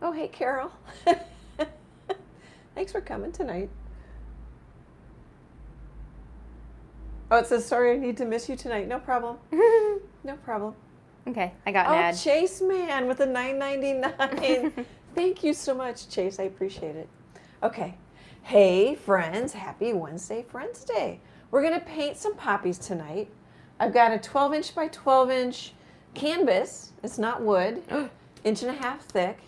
Oh, hey, Carol. Thanks for coming tonight. Oh, it says, sorry, I need to miss you tonight. No problem. No problem. Okay, I got an ad. Oh, Chase Man with the $9.99. Thank you so much, Chase. I appreciate it. Okay. Hey, friends. Happy Wednesday, Friends Day. We're going to paint some poppies tonight. I've got a 12-inch by 12-inch canvas. It's not wood. 1.5 inches thick.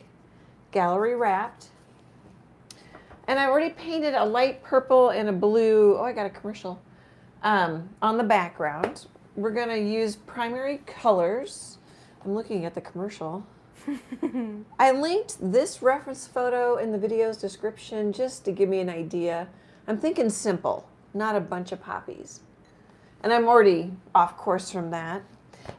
Gallery wrapped. And I already painted a light purple and a blue. Oh, I got a commercial. On the background. We're going to use primary colors. I'm looking at the commercial. I linked this reference photo in the video's description just to give me an idea. I'm thinking simple, not a bunch of poppies. And I'm already off course from that.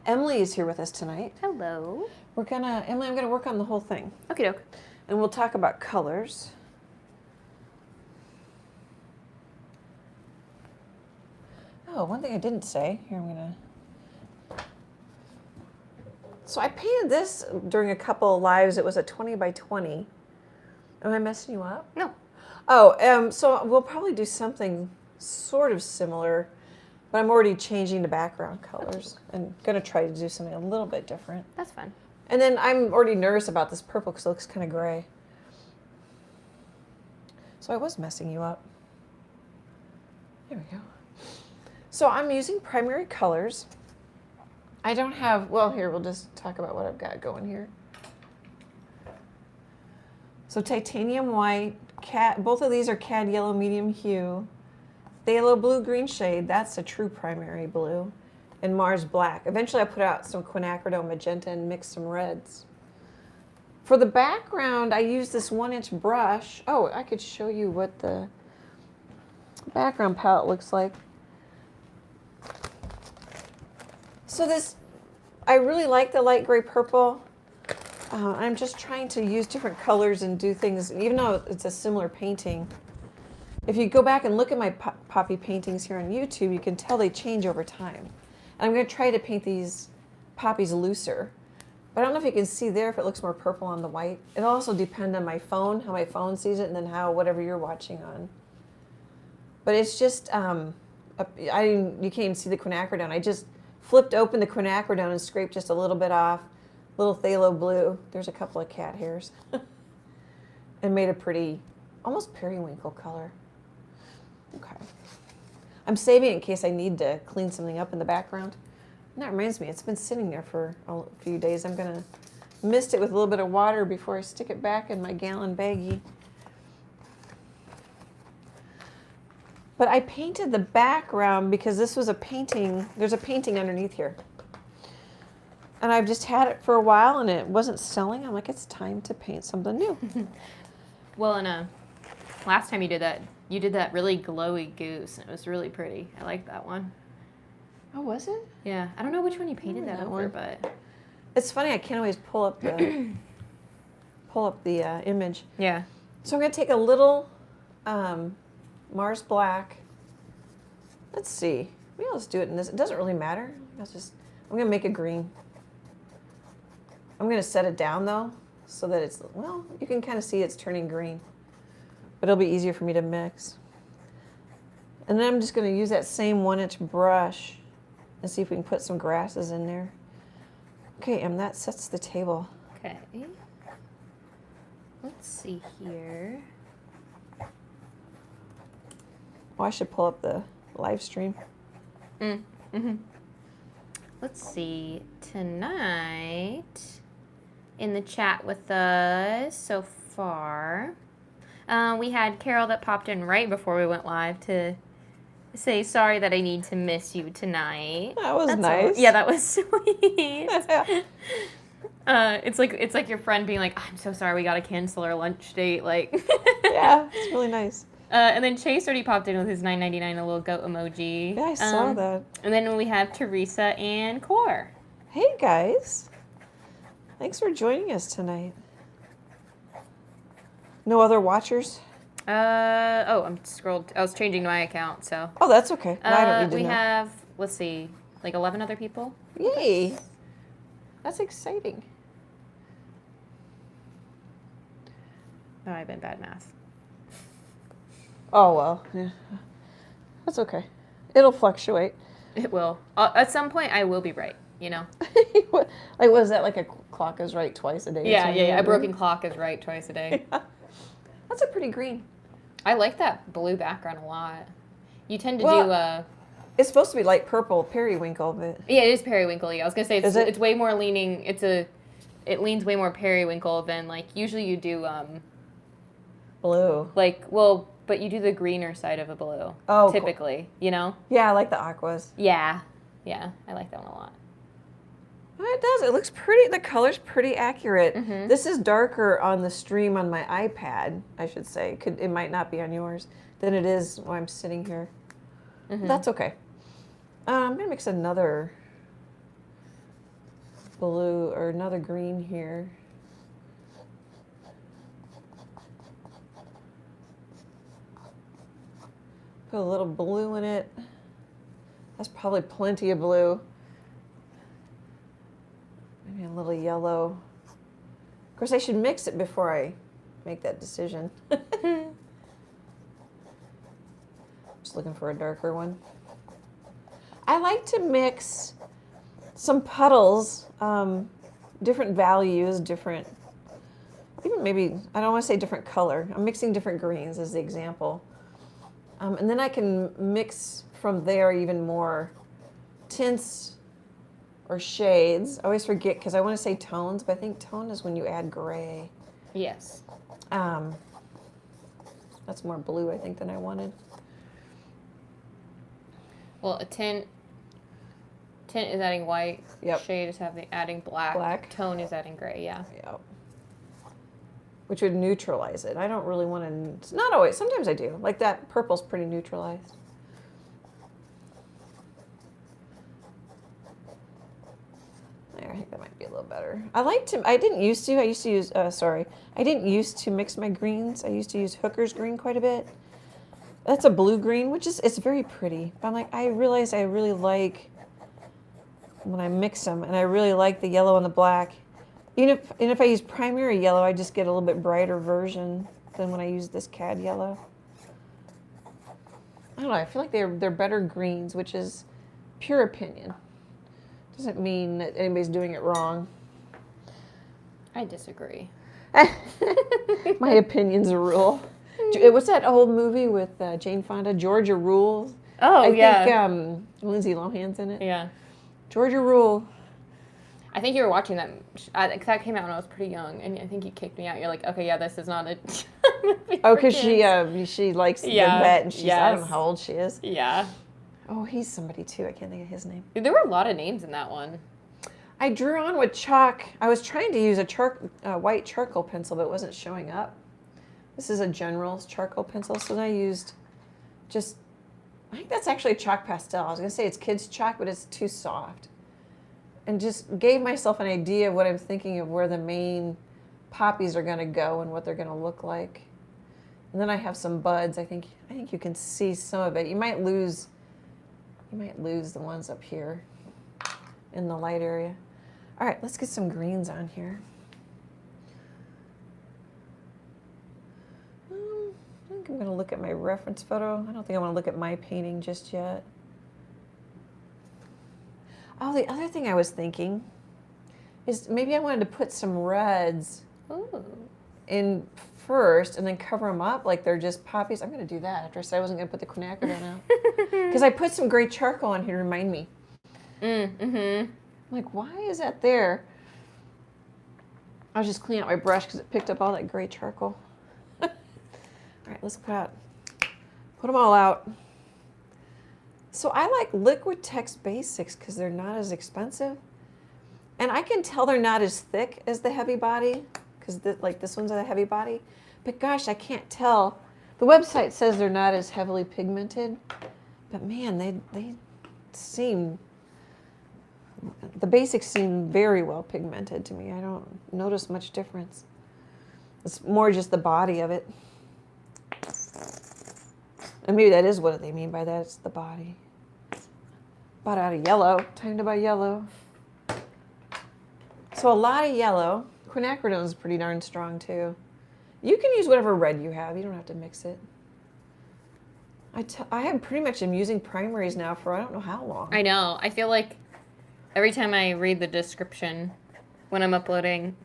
Emily is here with us tonight. Hello. Emily, I'm gonna work on the whole thing. Okie doke. And we'll talk about colors. Oh, one thing I didn't say. Here, So I painted this during a couple of lives. It was a 20 by 20. Am I messing you up? No. Oh, so we'll probably do something sort of similar, but I'm already changing the background colors and going to try to do something a little bit different. That's fun. And then I'm already nervous about this purple because it looks kind of gray. So I was messing you up. There we go. So I'm using primary colors. I don't have, well, here, we'll just talk about what I've got going here. So titanium white, both of these are cad yellow medium hue. Phthalo blue green shade, that's a true primary blue. And Mars black. Eventually I put out some Quinacridone Magenta and mixed some reds. For the background, I used this 1-inch brush. Oh, I could show you what the background palette looks like. So I really like the light gray purple. I'm just trying to use different colors and do things, even though it's a similar painting. If you go back and look at my poppy paintings here on YouTube, you can tell they change over time. And I'm going to try to paint these poppies looser. But I don't know if you can see there if it looks more purple on the white. It'll also depend on my phone, how my phone sees it, and then how whatever you're watching on. But it's just, you can't even see the quinacridone. I just flipped open the quinacridone and scraped just a little bit off. Little phthalo blue. There's a couple of cat hairs. And made a pretty, almost periwinkle color. Okay. I'm saving it in case I need to clean something up in the background. And that reminds me, it's been sitting there for a few days. I'm going to mist it with a little bit of water before I stick it back in my gallon baggie. But I painted the background because this was a painting. There's a painting underneath here. And I've just had it for a while and it wasn't selling. I'm like, it's time to paint something new. Well, and last time you did that really glowy goose, and it was really pretty. I like that one. Oh, was it? Yeah. I don't know which one you painted that over, but it's funny. I can't always pull up the image. Yeah. So I'm going to take a little Mars black. Let's see. Maybe I'll just do it in this. It doesn't really matter. I'm going to make a green. I'm going to set it down though, so that it's, well, you can kind of see it's turning green. But it'll be easier for me to mix. And then I'm just going to use that same 1-inch brush and see if we can put some grasses in there. Okay, and that sets the table. Okay. Let's see here. Oh, I should pull up the live stream. Let's see. Tonight, in the chat with us so far, we had Carol that popped in right before we went live to say sorry that I need to miss you tonight. That was nice. Yeah, that was sweet. It's like your friend being like, I'm so sorry, we gotta cancel our lunch date. Like, yeah, it's really nice. And then Chase already popped in with his $9.99, a little goat emoji. Yeah, I saw that. And then we have Teresa and Core. Hey guys, thanks for joining us tonight. No other watchers? I was changing my account, so. Oh, that's okay. No, I don't need to we know. have, let's see, like 11 other people. Yay. That's exciting. Oh, I've been bad math. Oh, well, yeah. That's okay. It'll fluctuate. It will. At some point, I will be right, you know? Like, was that like a clock is right twice a day? Yeah. A broken clock is right twice a day. Yeah. That's a pretty green. I like that blue background a lot. You tend to do... It's supposed to be light purple periwinkle, but... Yeah, it is periwinkle. Yeah, I was going to say, it's it? way more leaning... It leans way more periwinkle than, like, usually you do... blue. Like, well... But you do the greener side of a blue. Oh, typically, cool. You know? Yeah, I like the aquas. Yeah. Yeah, I like that one a lot. It does. It looks pretty. The color's pretty accurate. Mm-hmm. This is darker on the stream on my iPad, I should say. It might not be on yours than it is when I'm sitting here. Mm-hmm. That's okay. I'm going to mix another blue or another green here. Put a little blue in it. That's probably plenty of blue. Maybe a little yellow. Of course, I should mix it before I make that decision. Just looking for a darker one. I like to mix some puddles, different values, different, even maybe, I don't want to say different color. I'm mixing different greens as the example. And then I can mix from there even more tints or shades. I always forget because I want to say tones, but I think tone is when you add gray. Yes. That's more blue, I think, than I wanted. Well, a tint is adding white. Yep. Shade is adding black. Tone is adding gray, yeah. Yep. Which would neutralize it. I don't really want to, not always, sometimes I do. Like that purple's pretty neutralized. There, I think that might be a little better. I didn't used to mix my greens. I used to use Hooker's green quite a bit. That's a blue green, it's very pretty. But I'm like, I realize I really like when I mix them, and I really like the yellow and the black. And if I use primary yellow, I just get a little bit brighter version than when I use this cad yellow. I don't know, I feel like they're better greens, which is pure opinion. Doesn't mean that anybody's doing it wrong. I disagree. My opinion's a rule. What's that old movie with Jane Fonda, Georgia Rule? Oh, I think Lindsay Lohan's in it. Yeah. Georgia Rule. I think you were watching that, because that came out when I was pretty young, and I think you kicked me out. You're like, okay, yeah, this is not a movie. Oh, because she likes the vet, and I don't know how old she is. Yeah. Oh, he's somebody too. I can't think of his name. There were a lot of names in that one. I drew on with chalk. I was trying to use a white charcoal pencil, but it wasn't showing up. This is a General's charcoal pencil, so then I used I think that's actually chalk pastel. I was going to say it's kids' chalk, but it's too soft. And just gave myself an idea of what I'm thinking of where the main poppies are going to go and what they're going to look like. And then I have some buds. I think you can see some of it. You might lose the ones up here in the light area. All right, let's get some greens on here. I think I'm going to look at my reference photo. I don't think I want to look at my painting just yet. Oh, the other thing I was thinking is maybe I wanted to put some reds in first and then cover them up like they're just poppies. I'm going to do that after I said I wasn't going to put the quinacridone out. Because I put some gray charcoal on here to remind me. Mm-hmm. I'm like, why is that there? I was just cleaning out my brush because it picked up all that gray charcoal. All right, let's put them all out. So I like Liquitex Basics because they're not as expensive. And I can tell they're not as thick as the heavy body because like this one's a heavy body. But gosh, I can't tell. The website says they're not as heavily pigmented. But man, they seem, the Basics seem very well pigmented to me. I don't notice much difference. It's more just the body of it. And maybe that is what they mean by that. It's the body. Bought out of yellow. Time to buy yellow. So a lot of yellow. Quinacridone is pretty darn strong too. You can use whatever red you have. You don't have to mix it. I have pretty much am using primaries now for I don't know how long. I know. I feel like every time I read the description when I'm uploading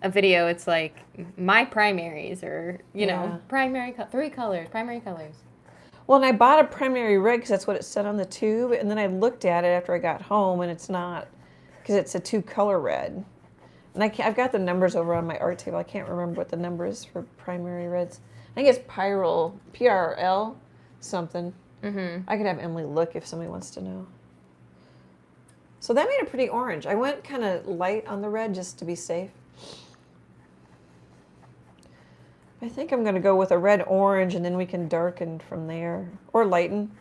a video, it's like my primaries or, you know, primary 3 colors, primary colors. Well, and I bought a primary red because that's what it said on the tube. And then I looked at it after I got home and it's not, because it's a 2-color red. And I've got the numbers over on my art table. I can't remember what the number is for primary reds. I think it's Pyrrol, PRL something. I could have Emily look if somebody wants to know. So that made it pretty orange. I went kind of light on the red just to be safe. I think I'm going to go with a red-orange, and then we can darken from there, or lighten.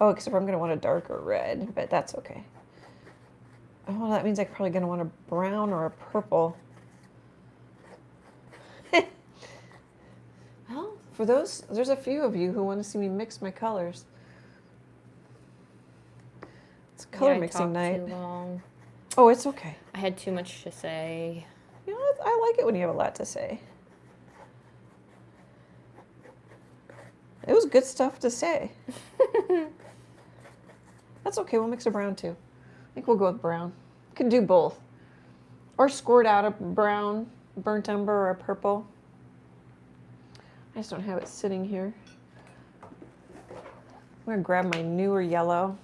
Oh, except I'm going to want a darker red, but that's okay. Oh, that means I'm probably going to want a brown or a purple. Well, for those, there's a few of you who want to see me mix my colors. It's color mixing night. Too long. Oh, it's okay. I had too much to say. You know, I like it when you have a lot to say. It was good stuff to say. That's okay. We'll mix a brown too. I think we'll go with brown. Can do both. Or squirt out a brown, burnt umber, or a purple. I just don't have it sitting here. I'm going to grab my newer yellow.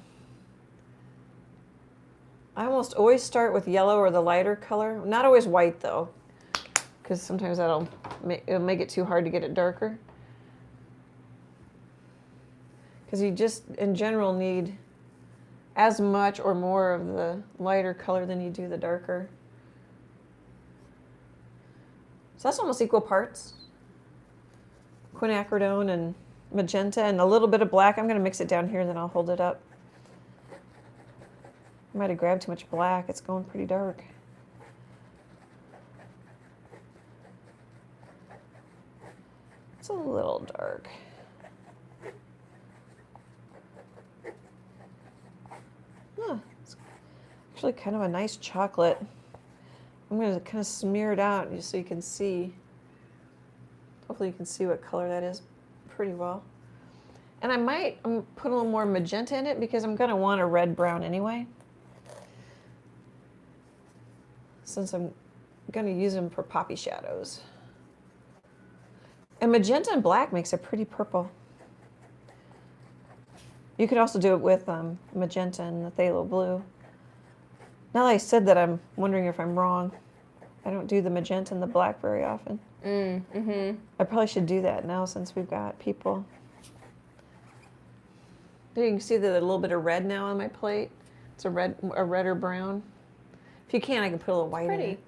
I almost always start with yellow or the lighter color. Not always white though, because sometimes it'll make it too hard to get it darker. Because you just, in general, need as much or more of the lighter color than you do the darker. So that's almost equal parts. Quinacridone and magenta and a little bit of black. I'm going to mix it down here and then I'll hold it up. I might have grabbed too much black. It's going pretty dark. It's a little dark. Huh. It's actually kind of a nice chocolate. I'm going to kind of smear it out just so you can see. Hopefully you can see what color that is pretty well. And I'm put a little more magenta in it because I'm going to want a red-brown anyway. Since I'm going to use them for poppy shadows. And magenta and black makes a pretty purple. You could also do it with magenta and the Phthalo Blue. Now that I said that, I'm wondering if I'm wrong. I don't do the magenta and the black very often. I probably should do that now since we've got people. There you can see the little bit of red now on my plate. It's a red or brown. If you can, I can put a little white in it.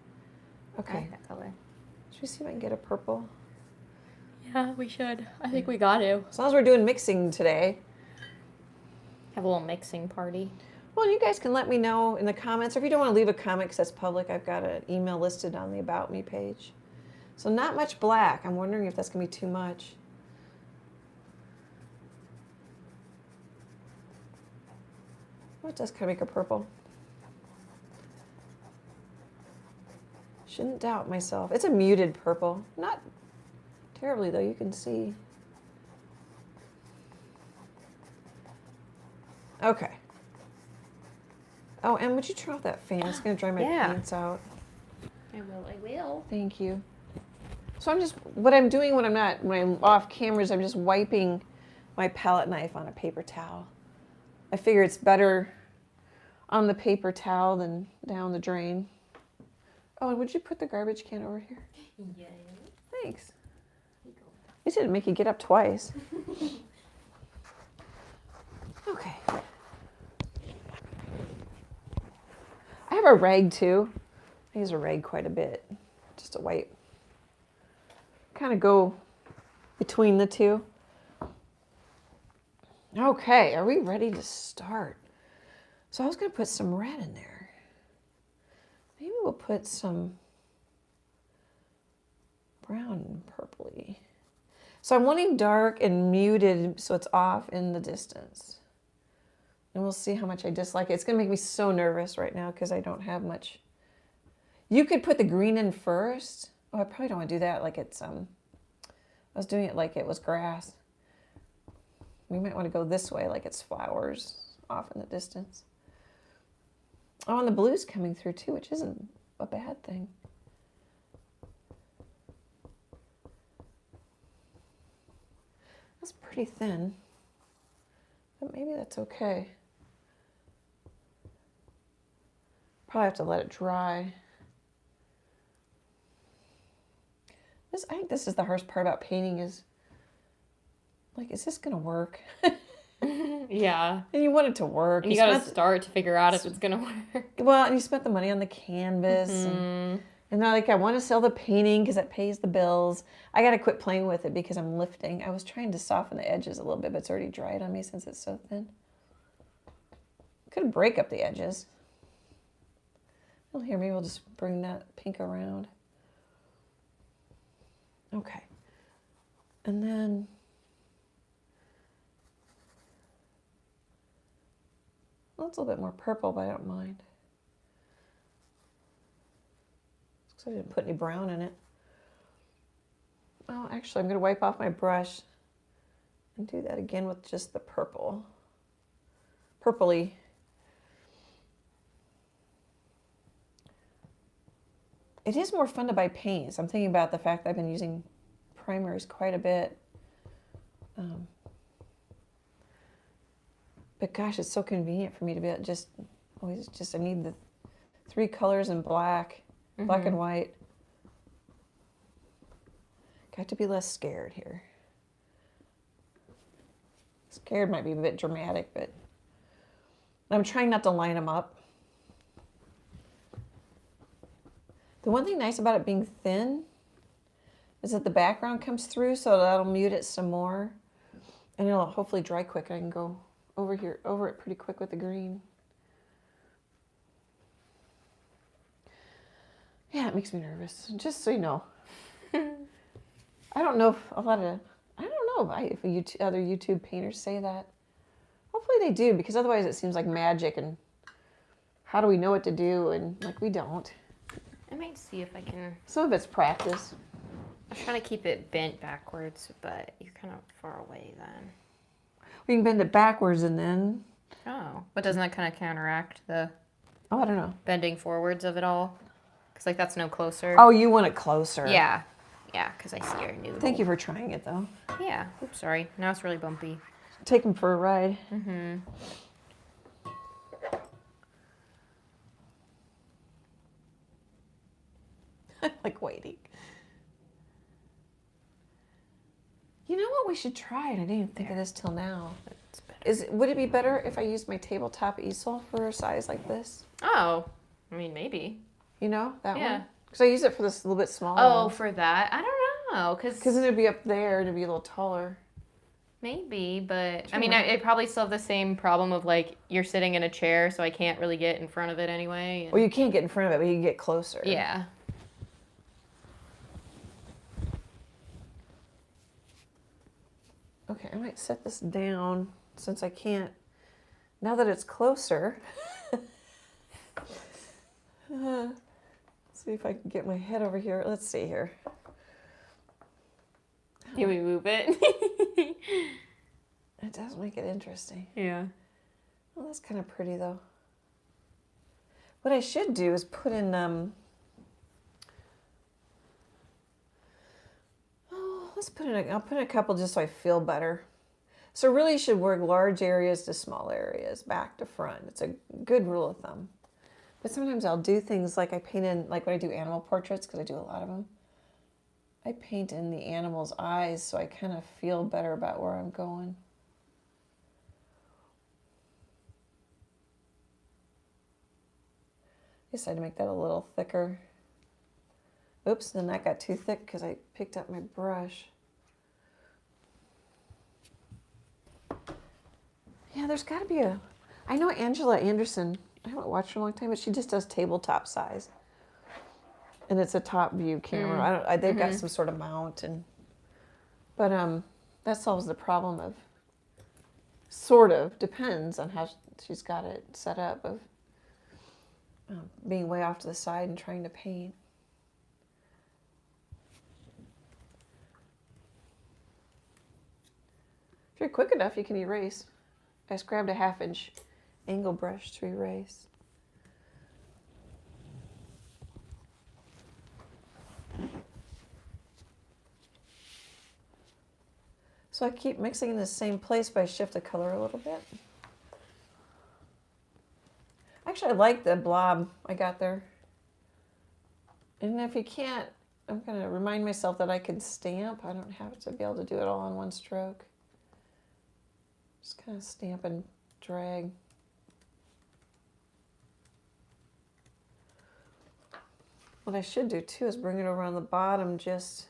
Okay. I like that color. Should we see if I can get a purple? Yeah, we should. I think we got to. As long as we're doing mixing today. Have a little mixing party. Well, you guys can let me know in the comments. Or if you don't want to leave a comment because that's public, I've got an email listed on the About Me page. So not much black. I'm wondering if that's going to be too much. Oh, it does kind of make a purple. Shouldn't doubt myself. It's a muted purple. Not terribly, though. You can see. Okay. Oh, and would you turn off that fan? It's going to dry my paints out. I will. Thank you. So what I'm doing when I'm off camera is I'm just wiping my palette knife on a paper towel. I figure it's better on the paper towel than down the drain. Oh, and would you put the garbage can over here? Yeah. Thanks. You didn't make you get up twice. Okay. I have a rag too. I use a rag quite a bit. Just a wipe. Kind of go between the two. Okay, are we ready to start? So I was going to put some red in there. Maybe we'll put some brown and purpley. So I'm wanting dark and muted so it's off in the distance. And we'll see how much I dislike it. It's going to make me so nervous right now because I don't have much. You could put the green in first. Oh, I probably don't want to do that like it's, I was doing it like it was grass. We might want to go this way like it's flowers off in the distance. Oh, and the blue's coming through too, which isn't a bad thing. That's pretty thin, but maybe that's okay. Probably have to let it dry. I think this is the hardest part about painting is, like, is this gonna work? Yeah. And you want it to work. And you gotta start to figure out if it's gonna work. Well, and you spent the money on the canvas. And now, like, I want to sell the painting because it pays the bills. I gotta quit playing with it because I'm lifting. I was trying to soften the edges a little bit, but it's already dried on me since it's so thin. Could break up the edges. Well, here, maybe we'll just bring that pink around. Okay. And then well, it's a little bit more purple, but I don't mind. Because I didn't put any brown in it. Oh, actually, I'm going to wipe off my brush and do that again with just the purple. Purpley. It is more fun to buy paints. I'm thinking about the fact that I've been using primers quite a bit. But gosh, it's so convenient for me to be just always I need the 3 colors in black, black and white. Got to be less scared here. Scared might be a bit dramatic, but I'm trying not to line them up. The one thing nice about it being thin is that the background comes through, so that'll mute it some more. And it'll hopefully dry quick. I can go over it pretty quick with the green. Yeah, it makes me nervous, just so you know. I don't know if other YouTube painters say that. Hopefully they do, because otherwise it seems like magic, and how do we know what to do? And like, we don't. I might see if I can. Some of it's practice. I'm trying to keep it bent backwards, but you're kind of far away then. We can bend it backwards and then. Oh, but doesn't that kind of counteract the? Oh, I don't know. Bending forwards of it all, because like that's no closer. Oh, you want it closer. Yeah, yeah, because I see your noodle. Thank you for trying it though. Yeah. Oops, sorry. Now it's really bumpy. Take him for a ride. Like waiting. You know what we should try? And I didn't even think of this till now. Would it be better if I used my tabletop easel for a size like this? Oh, I mean maybe. You know that Yeah. one? Because I use it for this little bit smaller. Oh, one. for that? I don't know, because then it'd be up there and it'd be a little taller. Maybe, but I mean, it probably still have the same problem of like you're sitting in a chair, so I can't really get in front of it anyway. Well, you can't get in front of it, but you can get closer. Yeah. Okay, I might set this down since I can't. Now that it's closer. See if I can get my head over here. Let's see here. Can we move it? It does make it interesting. Yeah. Well, that's kind of pretty though. What I should do is put in I'll put in a couple just so I feel better. So really you should work large areas to small areas, back to front. It's a good rule of thumb. But sometimes I'll do things like I paint in, like when I do animal portraits, because I do a lot of them, I paint in the animal's eyes so I kind of feel better about where I'm going. I decided to make that a little thicker. Oops, then that got too thick because I picked up my brush. Yeah, there's got to be I know Angela Anderson, I haven't watched her in a long time, but she just does tabletop size. And it's a top view camera. They've got some sort of mount, but that solves the problem of, sort of, depends on how she's got it set up, of being way off to the side and trying to paint. you're quick enough, you can erase. I just grabbed a 1/2-inch angle brush to erase. So I keep mixing in the same place, but I shift the color a little bit. Actually, I like the blob I got there. And if you can't, I'm going to remind myself that I can stamp. I don't have to be able to do it all on one stroke. Just kind of stamp and drag. What I should do too is bring it over on the bottom just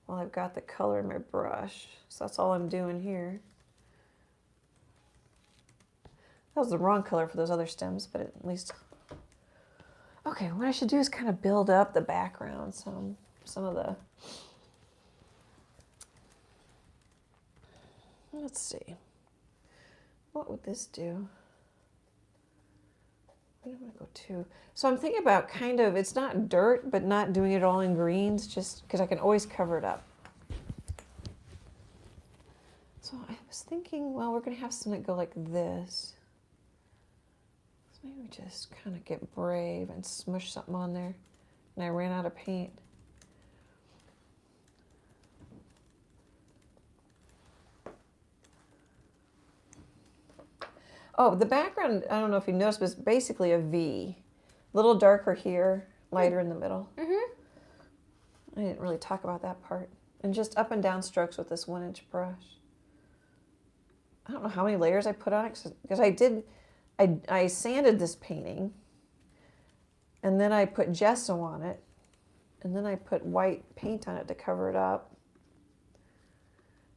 while I've got the color in my brush. So that's all I'm doing here. That was the wrong color for those other stems, but at least... Okay, what I should do is kind of build up the background, some of the... Let's see. What would this do? Where do I go to? So I'm thinking about kind of, it's not dirt, but not doing it all in greens, just because I can always cover it up. So I was thinking, well, we're going to have something that go like this. So maybe we just kind of get brave and smush something on there. And I ran out of paint. Oh, the background, I don't know if you noticed, but it's basically a V. A little darker here, lighter in the middle. Mm-hmm. I didn't really talk about that part. And just up and down strokes with this 1-inch brush. I don't know how many layers I put on it, because I sanded this painting, and then I put gesso on it, and then I put white paint on it to cover it up.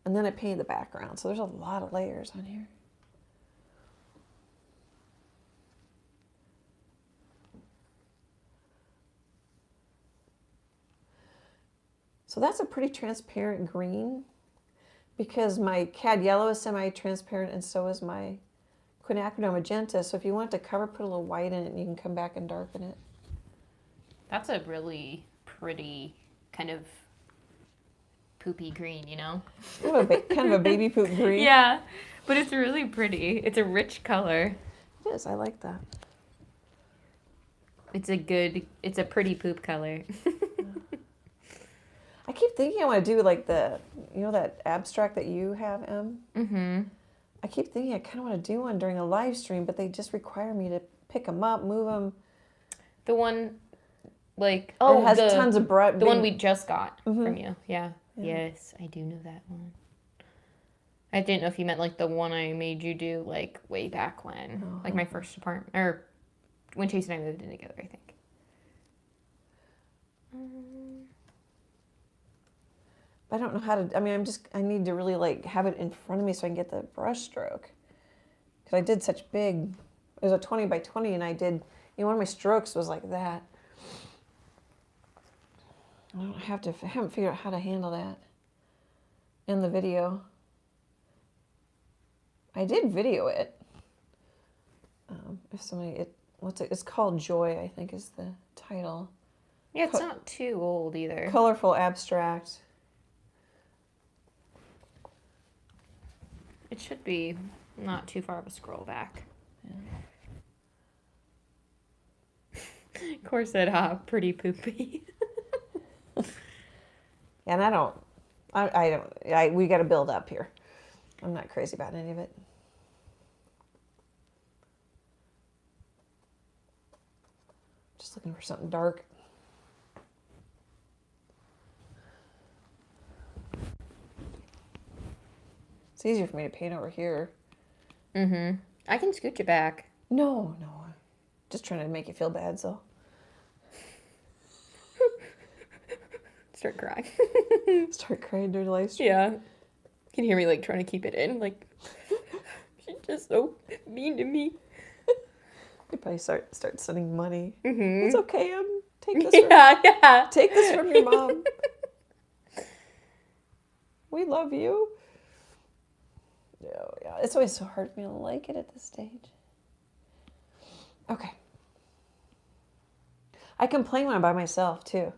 And then I painted the background, so there's a lot of layers on here. So that's a pretty transparent green, because my cad yellow is semi-transparent and so is my Quinacridone Magenta. So if you want to cover, put a little white in it and you can come back and darken it. That's a really pretty kind of poopy green, you know? Kind of a baby poop green. Yeah, but it's really pretty. It's a rich color. It is, I like that. It's a pretty poop color. I keep thinking I want to do like that abstract that you have, Em? Mm-hmm. I keep thinking I kind of want to do one during a live stream, but they just require me to pick them up, move them. The one, like... Oh, it has tons of brush. The one we just got from you. Yeah. Yes, I do know that one. I didn't know if you meant like the one I made you do like way back when. Oh. Like my first apartment, or when Chase and I moved in together, I think. I don't know how to, I mean, I need to really like have it in front of me so I can get the brush stroke. Because I did such big, it was a 20 by 20 and I did, one of my strokes was like that. I haven't figured out how to handle that in the video. I did video it. If somebody, it's called Joy, I think is the title. Yeah, it's not too old either. Colorful Abstract. It should be not too far of a scroll back. Yeah. Corset, pretty poopy. And we got to build up here. I'm not crazy about any of it. Just looking for something dark. It's easier for me to paint over here. Mm-hmm. I can scooch it back. No. Just trying to make you feel bad, so. Start crying. Start crying during the live stream. Yeah. You can hear me like trying to keep it in. Like, she's just so mean to me. You probably start sending money. Mm-hmm. It's okay, take this. Take this from your mom. We love you. Oh, yeah. It's always so hard for me to like it at this stage. Okay. I complain when I'm by myself, too.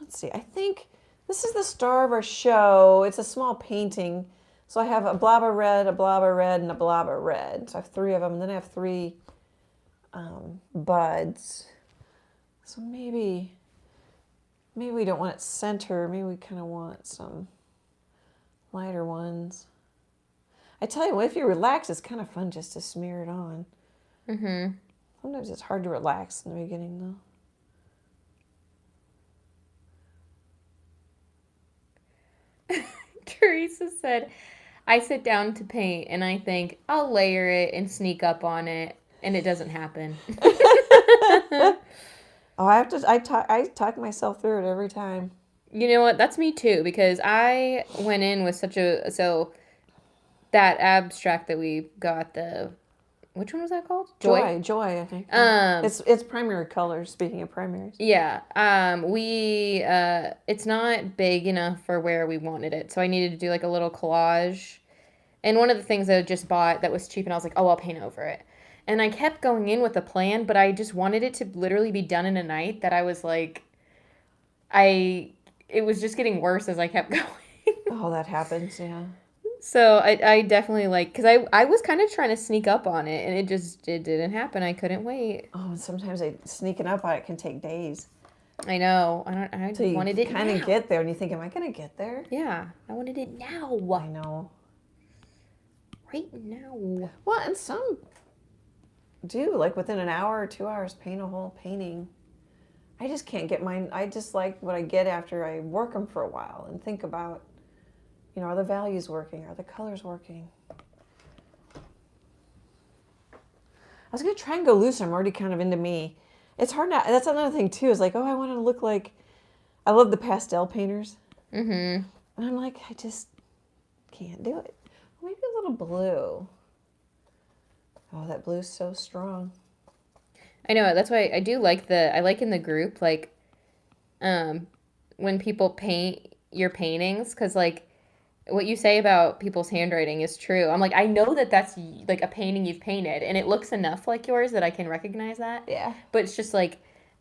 Let's see. I think This is the star of our show. It's a small painting. So I have a blob of red, a blob of red, and a blob of red. So I have 3 of them. And then I have 3 buds. So maybe we don't want it center. Maybe we kind of want some lighter ones. I tell you what, if you relax, it's kind of fun just to smear it on. Mm-hmm. Sometimes it's hard to relax in the beginning, though. Teresa said, I sit down to paint and I think I'll layer it and sneak up on it, and it doesn't happen. Oh, I talk myself through it every time. You know what? That's me too, because I went in with that abstract that we got, which one was that called? Joy, I think. It's primary colors, speaking of primaries. Yeah. It's not big enough for where we wanted it. So I needed to do like a little collage. And one of the things that I just bought that was cheap, and I was like, oh, I'll paint over it. And I kept going in with a plan, but I just wanted it to literally be done in a night that I was like, it was just getting worse as I kept going. Oh, that happens, yeah. So I definitely because I was kind of trying to sneak up on it, and it didn't happen. I couldn't wait. Oh, and sometimes sneaking up on it can take days. I know. I wanted it now. You kind of get there, and you think, am I going to get there? Yeah, I wanted it now. I know. Right now. Well, and some do, like within an hour or 2 hours, paint a whole painting. I just can't get mine. I just like what I get after I work them for a while and think about, are the values working? Are the colors working? I was going to try and go loose. I'm already kind of into me. It's hard not. That's another thing, too, is like, oh, I want to look like, I love the pastel painters. Mm-hmm. And I'm like, I just can't do it. Maybe a little blue. Oh, that blue's so strong. I know. That's why I do like I like in the group, when people paint your paintings, because, what you say about people's handwriting is true. I'm like, I know that that's, a painting you've painted, and it looks enough like yours that I can recognize that. Yeah. But it's just,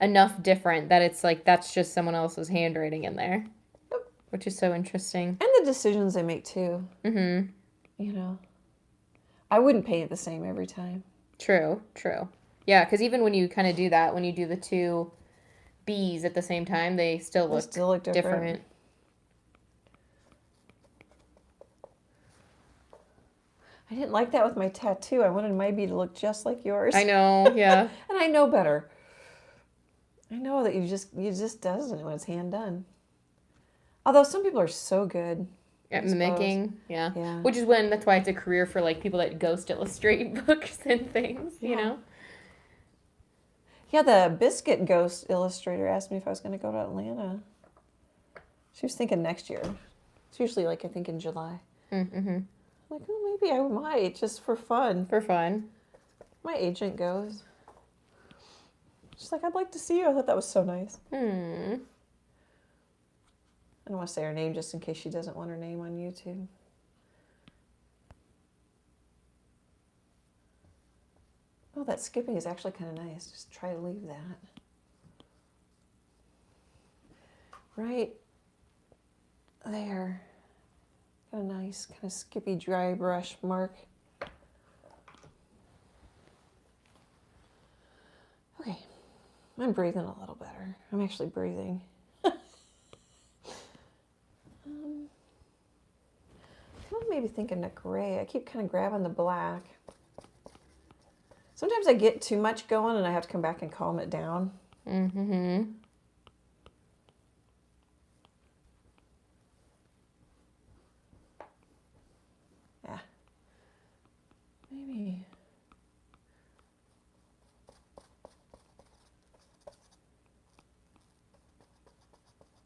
enough different that it's, that's just someone else's handwriting in there. Yep. Which is so interesting. And the decisions they make, too. Mm-hmm. I wouldn't paint it the same every time. True. Yeah, because even when you kind of do that, when you do the 2 bees at the same time, they still look different. I didn't like that with my tattoo. I wanted my bee to look just like yours. I know, yeah. And I know better. I know that you just doesn't when it's hand done. Although some people are so good at mimicking, yeah. Yeah. That's why it's a career for people that ghost illustrate books and things, you know? Yeah, the Biscuit Ghost illustrator asked me if I was going to go to Atlanta. She was thinking next year. It's usually I think in July. Mm-hmm. I'm like, oh, maybe I might, just for fun. For fun. My agent goes. She's like, I'd like to see you. I thought that was so nice. I don't want to say her name just in case she doesn't want her name on YouTube. Oh, that skipping is actually kind of nice. Just try to leave that. Right there. Got a nice kind of skippy dry brush mark. Okay, I'm breathing a little better. I'm actually breathing. I'm maybe thinking of gray. I keep kind of grabbing the black. Sometimes I get too much going and I have to come back and calm it down. Mm-hmm. Yeah. Maybe.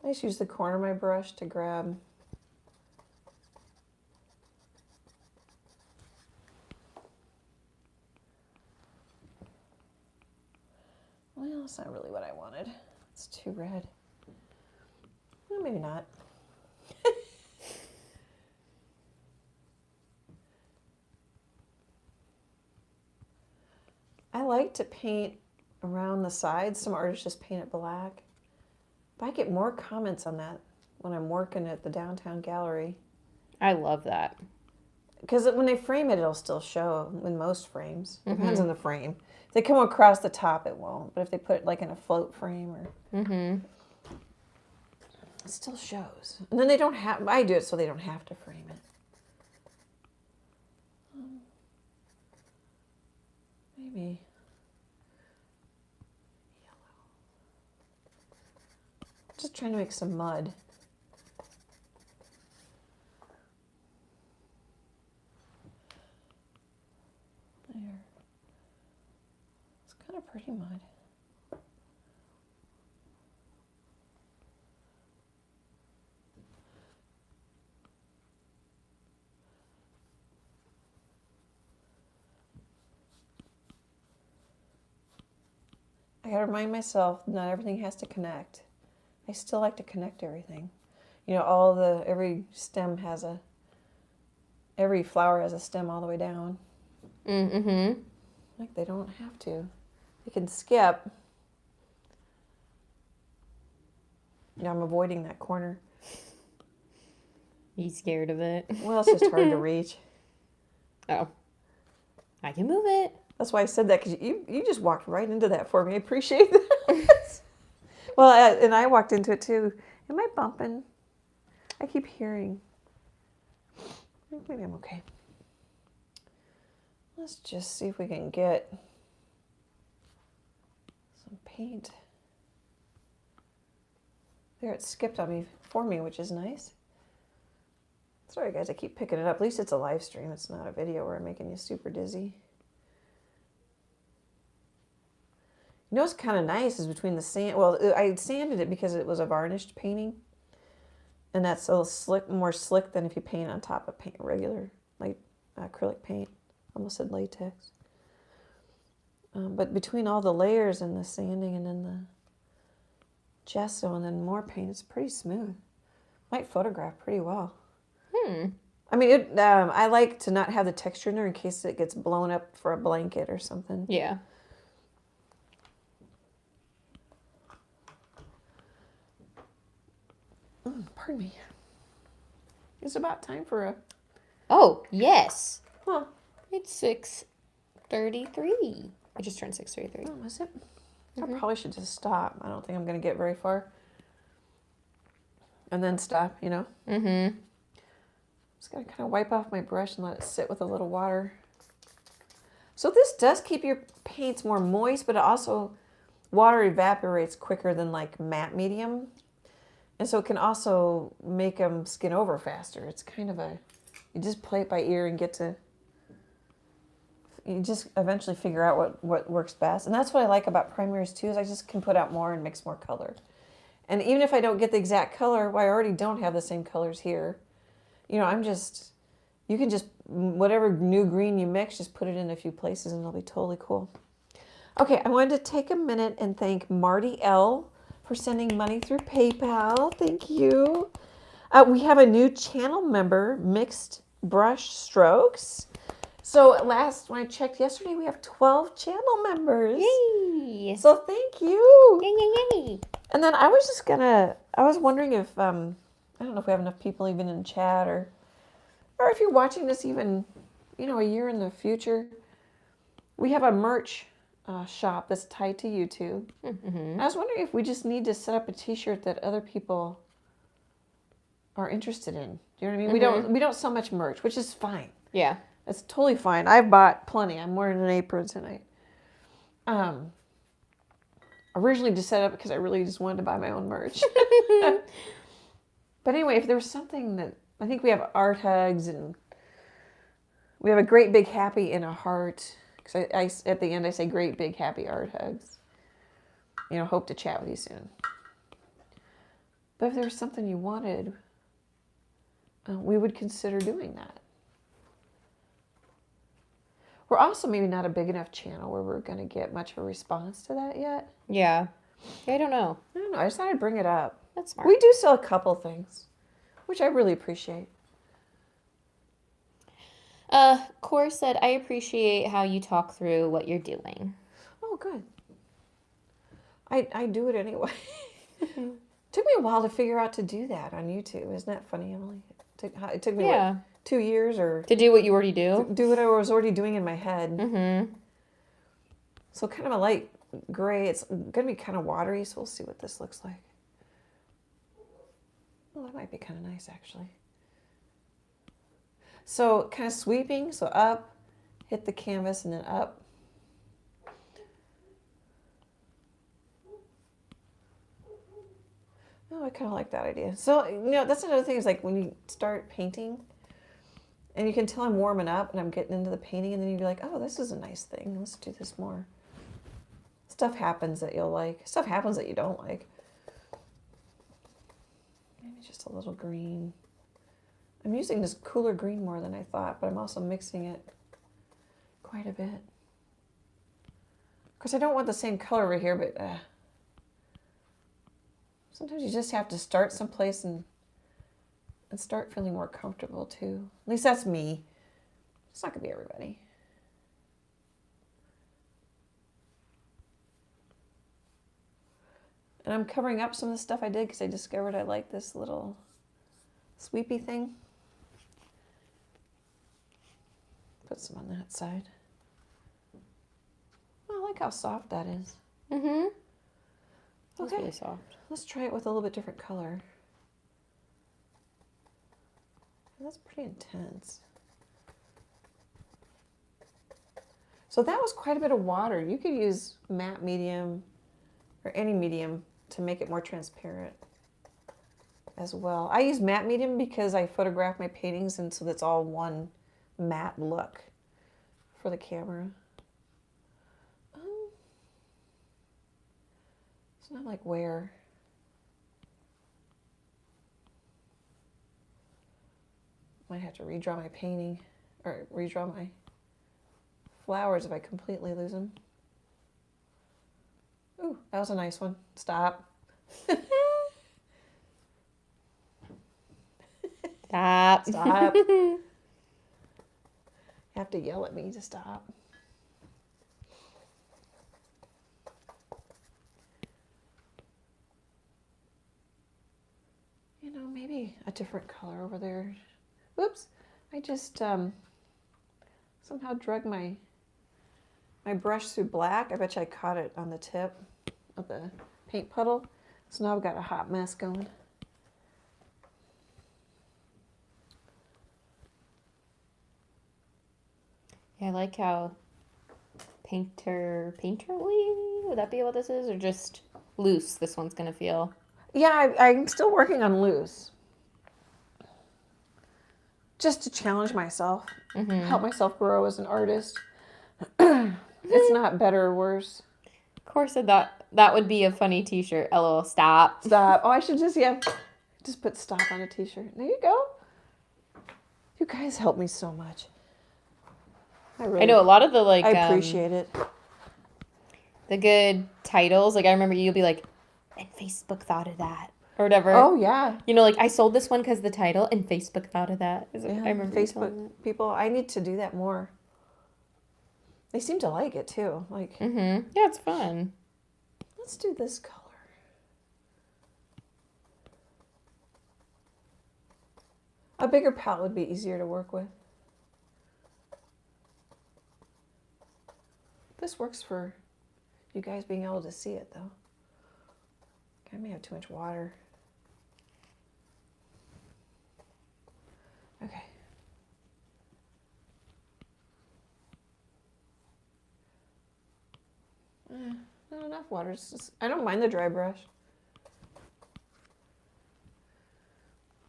I just use the corner of my brush to grab. Well, that's not really what I wanted. It's too red. Well, maybe not. I like to paint around the sides. Some artists just paint it black. But I get more comments on that when I'm working at the downtown gallery. I love that. Because when they frame it, it'll still show in most frames. Depends on the frame. If they come across the top, it won't. But if they put it like in a float frame or... it still shows. And then they don't have... I do it so they don't have to frame it. Maybe... yellow. Just trying to make some mud. There. It's kind of pretty mud. I gotta remind myself not everything has to connect. I still like to connect everything. You know, every stem has every flower has a stem all the way down. Like they don't have to. They can skip. Yeah, I'm avoiding that corner. You scared of it? Well, it's just hard to reach. Oh. I can move it. That's why I said that, because you just walked right into that for me. I appreciate that. Well, and I walked into it too. Am I bumping? I keep hearing. Maybe I'm okay. Let's just see if we can get some paint. There, it skipped on me for me, which is nice. Sorry, guys, I keep picking it up. At least it's a live stream. It's not a video where I'm making you super dizzy. You know what's kind of nice is between the sand. Well, I sanded it because it was a varnished painting. And that's a little slick, more slick than if you paint on top of regular, like acrylic paint. Almost said latex. But between all the layers and the sanding and then the gesso and then more paint, it's pretty smooth. Might photograph pretty well. I mean, I like to not have the texture in there in case it gets blown up for a blanket or something. Yeah. Pardon me. It's about time for a... Oh, yes. Huh. It's 6:33. I just turned 6:33. Oh, was it? I probably should just stop. I don't think I'm going to get very far. And then stop, you know? Just got to kind of wipe off my brush and let it sit with a little water. So this does keep your paints more moist, but it also, water evaporates quicker than like matte medium. And so it can also make them skin over faster. It's kind of you just play it by ear and you just eventually figure out what works best. And that's what I like about primaries too, is I just can put out more and mix more color. And even if I don't get the exact color, well, I already don't have the same colors here. You know, you can just, whatever new green you mix, just put it in a few places and it'll be totally cool. Okay, I wanted to take a minute and thank Marty L. for sending money through PayPal. Thank you. We have a new channel member, Mixed Brush Strokes. So when I checked yesterday, we have 12 channel members. Yay! So thank you. Yay, yay, yay. And then I was wondering if, I don't know if we have enough people even in chat or if you're watching this even, you know, a year in the future. We have a merch shop that's tied to YouTube. I was wondering if we just need to set up a t-shirt that other people are interested in. Do you know what I mean? We don't sell much merch, which is fine. Yeah. It's totally fine. I've bought plenty. I'm wearing an apron tonight. Originally just set up because I really just wanted to buy my own merch. But anyway, if there was something that, I think we have art hugs and we have a great big happy and a heart. Because I at the end I say great big happy art hugs. You know, hope to chat with you soon. But if there was something you wanted, we would consider doing that. We're also maybe not a big enough channel where we're going to get much of a response to that yet. Yeah. I don't know. I just thought I'd bring it up. That's smart. We do sell a couple things, which I really appreciate. Cor said, I appreciate how you talk through what you're doing. Oh, good. I do it anyway. Took me a while to figure out to do that on YouTube. Isn't that funny, Emily? It took me, Yeah. what, 2 years or... To do what you already do? Do what I was already doing in my head. Mm-hmm. So kind of a light gray. It's going to be kind of watery, so we'll see what this looks like. Well, that might be kind of nice, actually. So kind of sweeping, so up, hit the canvas, and then up. Oh, I kind of like that idea. So, that's another thing is like when you start painting, and you can tell I'm warming up and I'm getting into the painting, and then you'd be like, oh, this is a nice thing. Let's do this more. Stuff happens that you'll like. Stuff happens that you don't like. Maybe just a little green. I'm using this cooler green more than I thought, but I'm also mixing it quite a bit. Of course, I don't want the same color over here, but sometimes you just have to start someplace and start feeling more comfortable too. At least that's me. It's not going to be everybody. And I'm covering up some of the stuff I did because I discovered I like this little sweepy thing. Put some on that side. Oh, I like how soft that is. Mm-hmm. That's Okay. really soft. Let's try it with a little bit different color. That's pretty intense. So that was quite a bit of water. You could use matte medium or any medium to make it more transparent as well. I use matte medium because I photograph my paintings, and so that's all one matte look for the camera. It's not like where. Might have to redraw my painting or redraw my flowers if I completely lose them. Ooh, that was a nice one. Stop. Stop. Stop. You have to yell at me to stop. Maybe a different color over there. Whoops. I just somehow drug my brush through black. I bet you I caught it on the tip of the paint puddle. So now I've got a hot mess going. Yeah, I like how painterly, would that be what this is? Or just loose this one's going to feel? Yeah, I'm still working on loose. Just to challenge myself, help myself grow as an artist. It's not better or worse. Of course, I thought that would be a funny t-shirt. LOL, stop. Stop. Oh, I should just put stop on a t-shirt. There you go. You guys help me so much. I know a lot of the I appreciate it. The good titles. Like I remember you'll be like, and Facebook thought of that. Or whatever. Oh, yeah. Like I sold this one because the title, and Facebook thought of that. Yeah, I remember Facebook people, I need to do that more. They seem to like it too. Like, yeah, it's fun. Let's do this color. A bigger palette would be easier to work with. This works for you guys being able to see it though. I may have too much water. Okay. Not enough water. It's just, I don't mind the dry brush.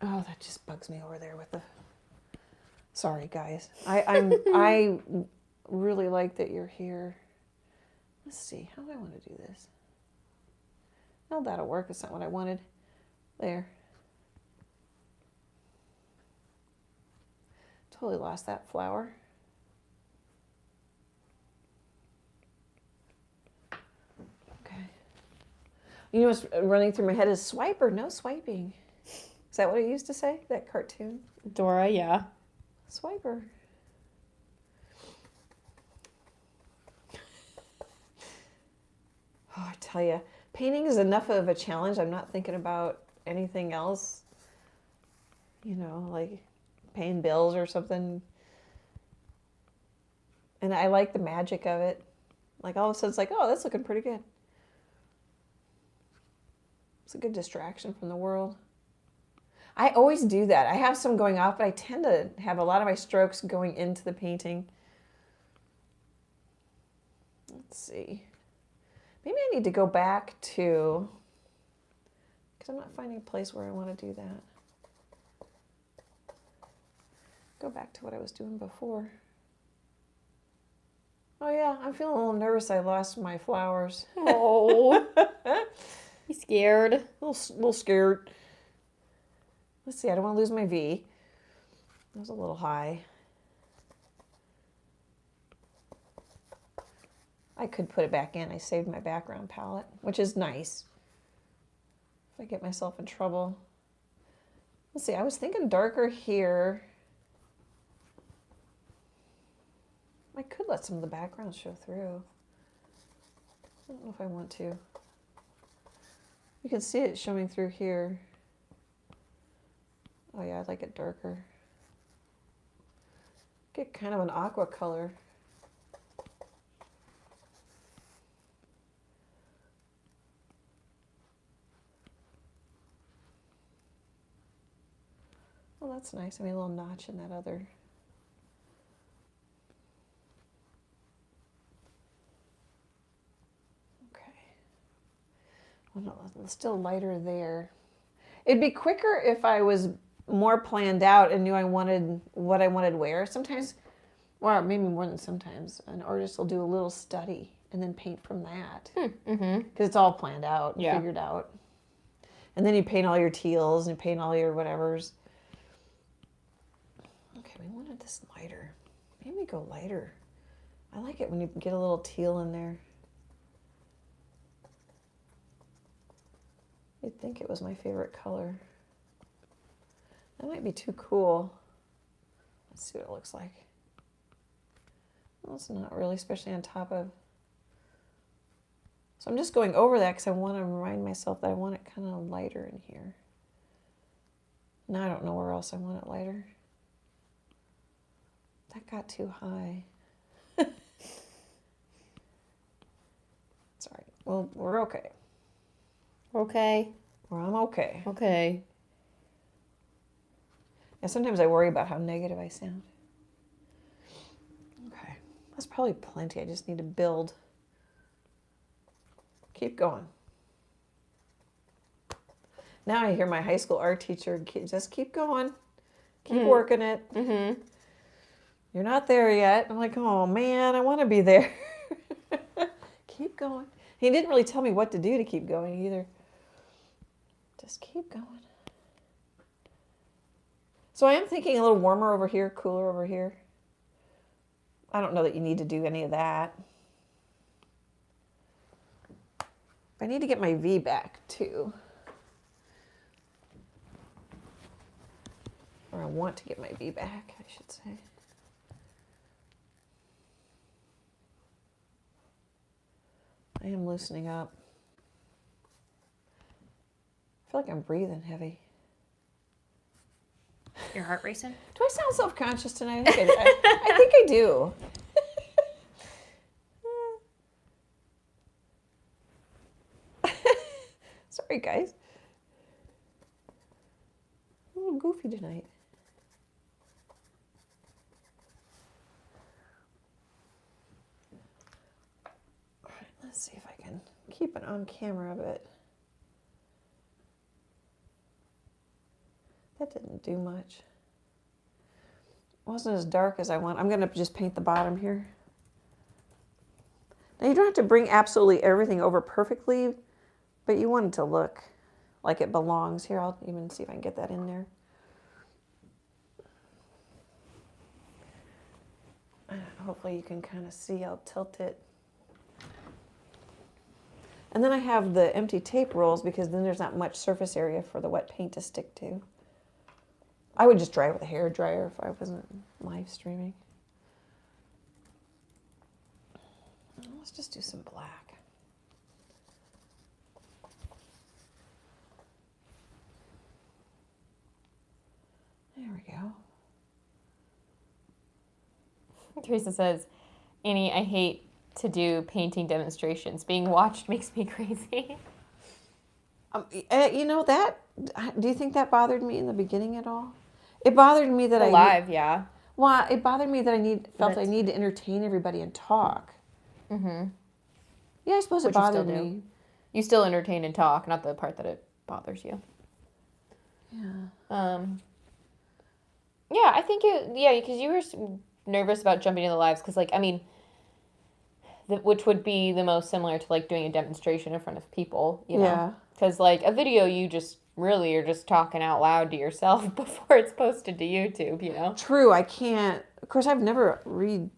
Oh, that just bugs me over there with the... Sorry, guys. I really like that you're here. Let's see. How do I want to do this? Oh, that'll work. It's not what I wanted. There. Totally lost that flower. Okay. You know what's running through my head is swipe or no swiping. Is that what it used to say? That cartoon? Dora, yeah. Swiper. Oh, I tell you, painting is enough of a challenge. I'm not thinking about anything else, you know, like paying bills or something. And I like the magic of it. Like all of a sudden it's like, oh, that's looking pretty good. It's a good distraction from the world. I always do that. I have some going off, but I tend to have a lot of my strokes going into the painting. Let's see. Maybe I need to go back to, because I'm not finding a place where I want to do that. Go back to what I was doing before. Oh yeah, I'm feeling a little nervous. I lost my flowers. Oh. You scared? A little scared. Let's see, I don't want to lose my V. That was a little high. I could put it back in. I saved my background palette, which is nice. If I get myself in trouble. Let's see, I was thinking darker here. I could let some of the background show through. I don't know if I want to. You can see it showing through here. Oh yeah, I'd like it darker. Get kind of an aqua color. Well, that's nice. I mean, a little notch in that other. Okay. Well, no, it's still lighter there. It'd be quicker if I was more planned out and knew I wanted what I wanted where. Sometimes, or maybe more than sometimes, an artist will do a little study and then paint from that. Because it's all planned out and figured out. And then you paint all your teals and paint all your whatevers. Okay, we wanted this lighter. Maybe go lighter. I like it when you get a little teal in there. You'd think it was my favorite color. That might be too cool. Let's see what it looks like. Well, it's not really, especially on top of. So I'm just going over that because I want to remind myself that I want it kind of lighter in here. Now I don't know where else I want it lighter. That got too high. Sorry. Well, we're okay. Okay. Well, I'm okay. Okay. And sometimes I worry about how negative I sound. Okay. That's probably plenty. I just need to build. Keep going. Now I hear my high school art teacher, just keep going. Keep working it. You're not there yet. I'm like, oh man, I want to be there. Keep going. He didn't really tell me what to do to keep going either. Just keep going. So I am thinking a little warmer over here, cooler over here. I don't know that you need to do any of that. I need to get my V back too. Or I want to get my V back, I should say. I am loosening up. I feel like I'm breathing heavy. Your heart racing? Do I sound self-conscious tonight? I think I think I do. Sorry, guys. A little goofy tonight. All right, let's see if I can keep it on camera a bit. That didn't do much. It wasn't as dark as I want. I'm going to just paint the bottom here. Now you don't have to bring absolutely everything over perfectly, but you want it to look like it belongs. Here, I'll even see if I can get that in there. Hopefully you can kind of see. I'll tilt it. And then I have the empty tape rolls because then there's not much surface area for the wet paint to stick to. I would just dry it with a hair dryer if I wasn't live streaming. Let's just do some black. we go. Teresa says, Annie, I hate to do painting demonstrations. Being watched makes me crazy. You know that, do you think that bothered me in the beginning at all? It bothered me that Yeah. Well, it bothered me that I need to entertain everybody and talk. Mm-hmm. Yeah, I suppose it bothered me. You still entertain and talk, not the part that it bothers you. Yeah. Yeah, I think because you were nervous about jumping into the lives, because, like, I mean, which would be the most similar to, like, doing a demonstration in front of people, you know? Yeah. Because, like, a video, you just really are just talking out loud to yourself before it's posted to YouTube, you know? True, I can't. Of course, I've never done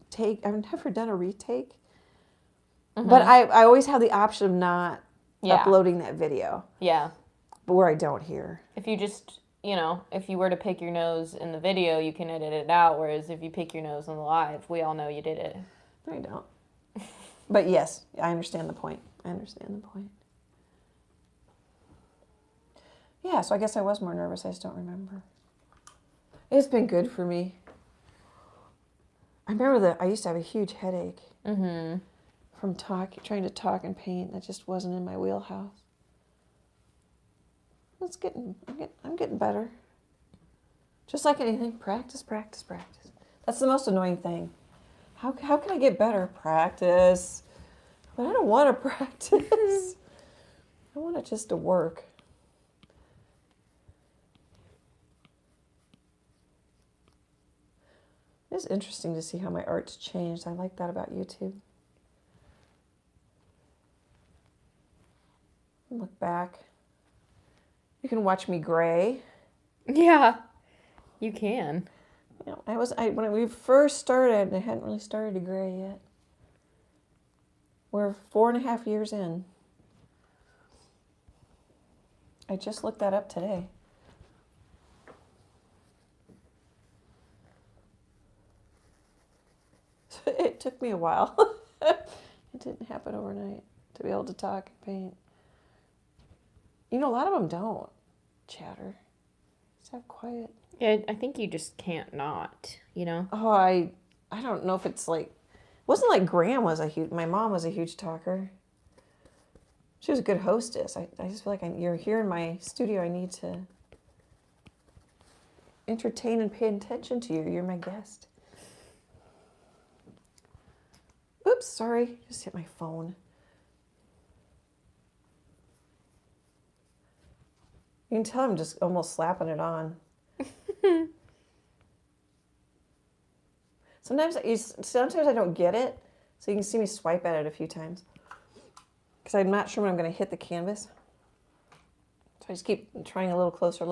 a retake. Mm-hmm. But I always have the option of not uploading that video. Yeah. But where I don't here. If you just, if you were to pick your nose in the video, you can edit it out. Whereas if you pick your nose in the live, we all know you did it. No, you don't. But yes, I understand the point. Yeah, so I guess I was more nervous. I just don't remember. It's been good for me. I remember that I used to have a huge headache from trying to talk and paint. That just wasn't in my wheelhouse. I'm getting better. Just like anything, practice. That's the most annoying thing. How can I get better? Practice. But I don't want to practice. I want it just to work. It's interesting to see how my art's changed. I like that about YouTube. Look back. You can watch me gray. Yeah, you can. You know, when we first started, I hadn't really started to gray yet. We're 4.5 years in. I just looked that up today. It took me a while. It didn't happen overnight to be able to talk and paint. You know, a lot of them don't chatter. Just have quiet. Yeah, I think you just can't not, Oh, I don't know if it's like, it wasn't like my mom was a huge talker. She was a good hostess. I just feel like you're here in my studio. I need to entertain and pay attention to you. You're my guest. Oops, sorry. Just hit my phone. You can tell I'm just almost slapping it on. Sometimes I don't get it, so you can see me swipe at it a few times. Because I'm not sure when I'm going to hit the canvas. So I just keep trying a little closer.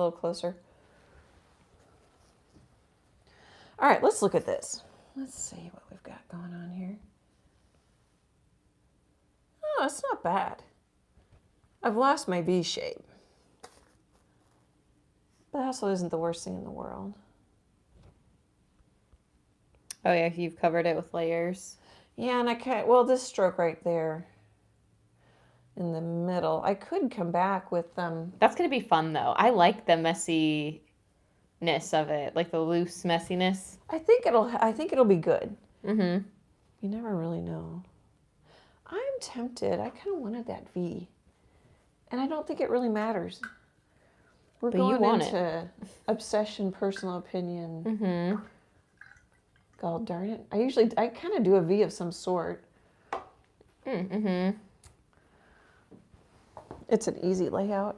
All right, let's look at this. Let's see what we've got going on here. Oh, it's not bad. I've lost my V shape. But that also isn't the worst thing in the world. Oh, yeah, you've covered it with layers. Yeah, and this stroke right there in the middle, I could come back with them. That's going to be fun, though. I like the messiness of it, like the loose messiness. I think it'll be good. Mm-hmm. You never really know. I'm tempted. I kind of wanted that V. And I don't think it really matters. We're going into obsession, personal opinion. Mm-hmm. God darn it. I kind of do a V of some sort. Mm-hmm. It's an easy layout.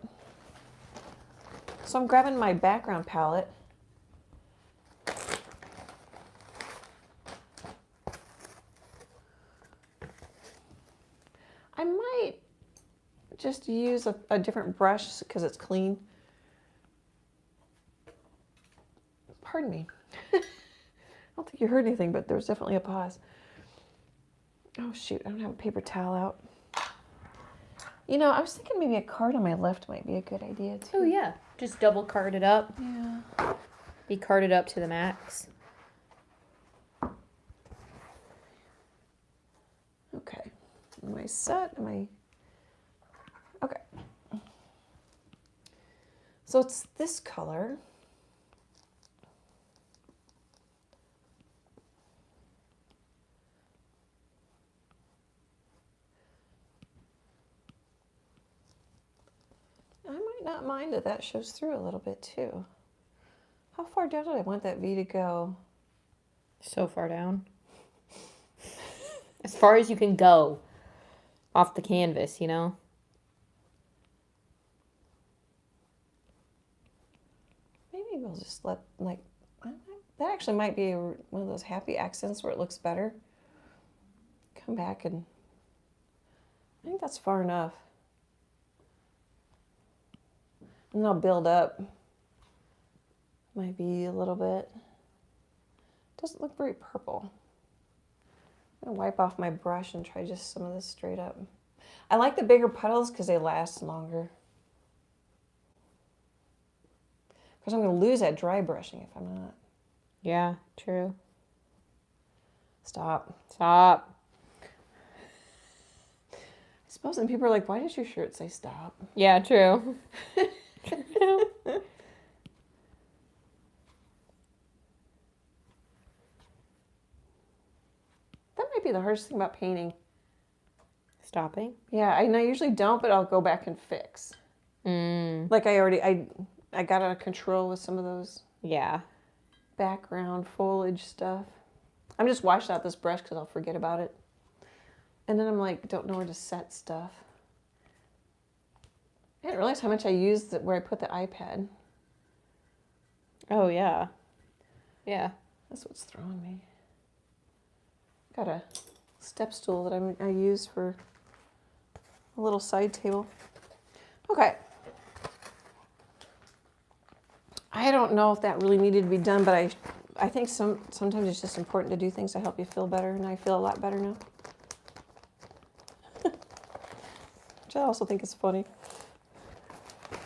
So I'm grabbing my background palette. I might just use a different brush because it's clean. Pardon me. I don't think you heard anything, but there was definitely a pause. Oh, shoot. I don't have a paper towel out. You know, I was thinking maybe a card on my left might be a good idea, too. Oh, yeah. Just double card it up. Yeah. Be carded up to the max. Okay. Am I set? Okay. So it's this color. might not mind that that shows through a little bit too. How far down did I want that V to go? So far down. As far as you can go off the canvas, you know? Maybe we'll just let, like, that actually might be one of those happy accents where it looks better. Come back and, I think that's far enough. And I'll build up my V a little bit. Doesn't look very purple. I'm gonna wipe off my brush and try just some of this straight up. I like the bigger puddles because they last longer. Because I'm gonna lose that dry brushing if I'm not. Yeah, true. Stop. Stop. I suppose, and people are like, why does your shirt say stop? Yeah, true. That might be the hardest thing about painting. Stopping? Yeah, I usually don't, but I'll go back and fix. Like I got out of control with some of those Yeah. background foliage stuff. I'm just washing out this brush because I'll forget about it. And then I'm like, don't know where to set stuff. I didn't realize how much I used where I put the iPad. Oh, yeah. Yeah. That's what's throwing me. Got a step stool that I use for a little side table. Okay. I don't know if that really needed to be done, but I think sometimes it's just important to do things to help you feel better, and I feel a lot better now. Which I also think is funny. I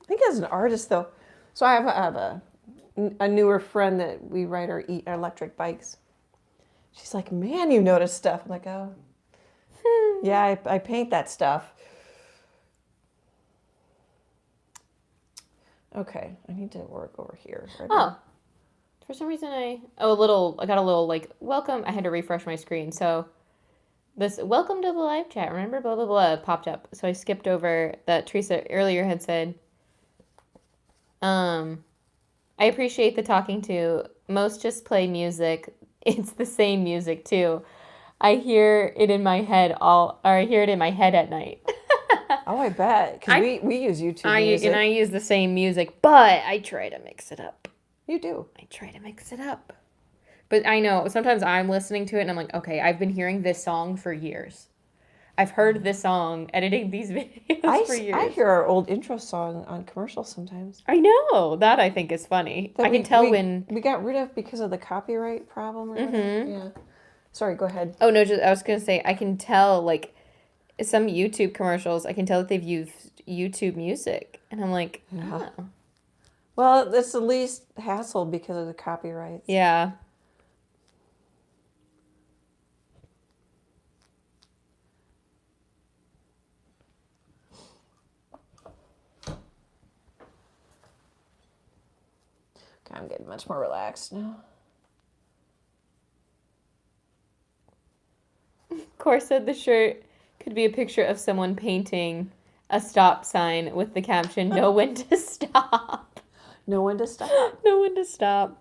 think as an artist, though, so I have a newer friend that we ride our electric bikes. She's like, man, you notice stuff. I'm like, oh, yeah, I paint that stuff. Okay, I need to work over here. Oh, for some reason I got a little like, welcome. I had to refresh my screen. So this welcome to the live chat. Remember, blah, blah, blah, popped up. So I skipped over that Teresa earlier had said, I appreciate the talking to. Most just play music. It's the same music too. I hear it in my head I hear it in my head at night. Oh, I bet. Because we use YouTube music. And I use the same music, but I try to mix it up. You do. I try to mix it up. But I know, sometimes I'm listening to it and I'm like, okay, I've been hearing this song for years. I've heard this song editing these videos for years. I hear our old intro song on commercials sometimes. I know. That I think is funny. I can tell when... We got rid of because of the copyright problem or whatever. Yeah. Sorry, go ahead. Oh, no, I was going to say, I can tell, like, some YouTube commercials, I can tell that they've used YouTube music. And I'm like, oh. Well, it's the least hassle because of the copyrights. Yeah. Okay, I'm getting much more relaxed now. Cor said the shirt could be a picture of someone painting a stop sign with the caption, know when to stop. Know when to stop. Know when to stop.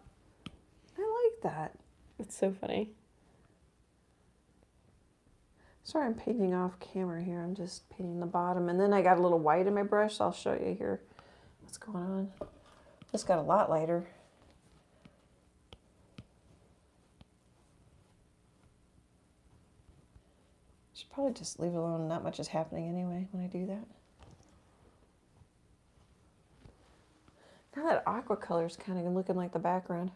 I like that. It's so funny. Sorry, I'm painting off camera here. I'm just painting the bottom. And then I got a little white in my brush. So I'll show you here what's going on. This got a lot lighter. Should probably just leave it alone. Not much is happening anyway when I do that. Now that aqua color is kind of looking like the background.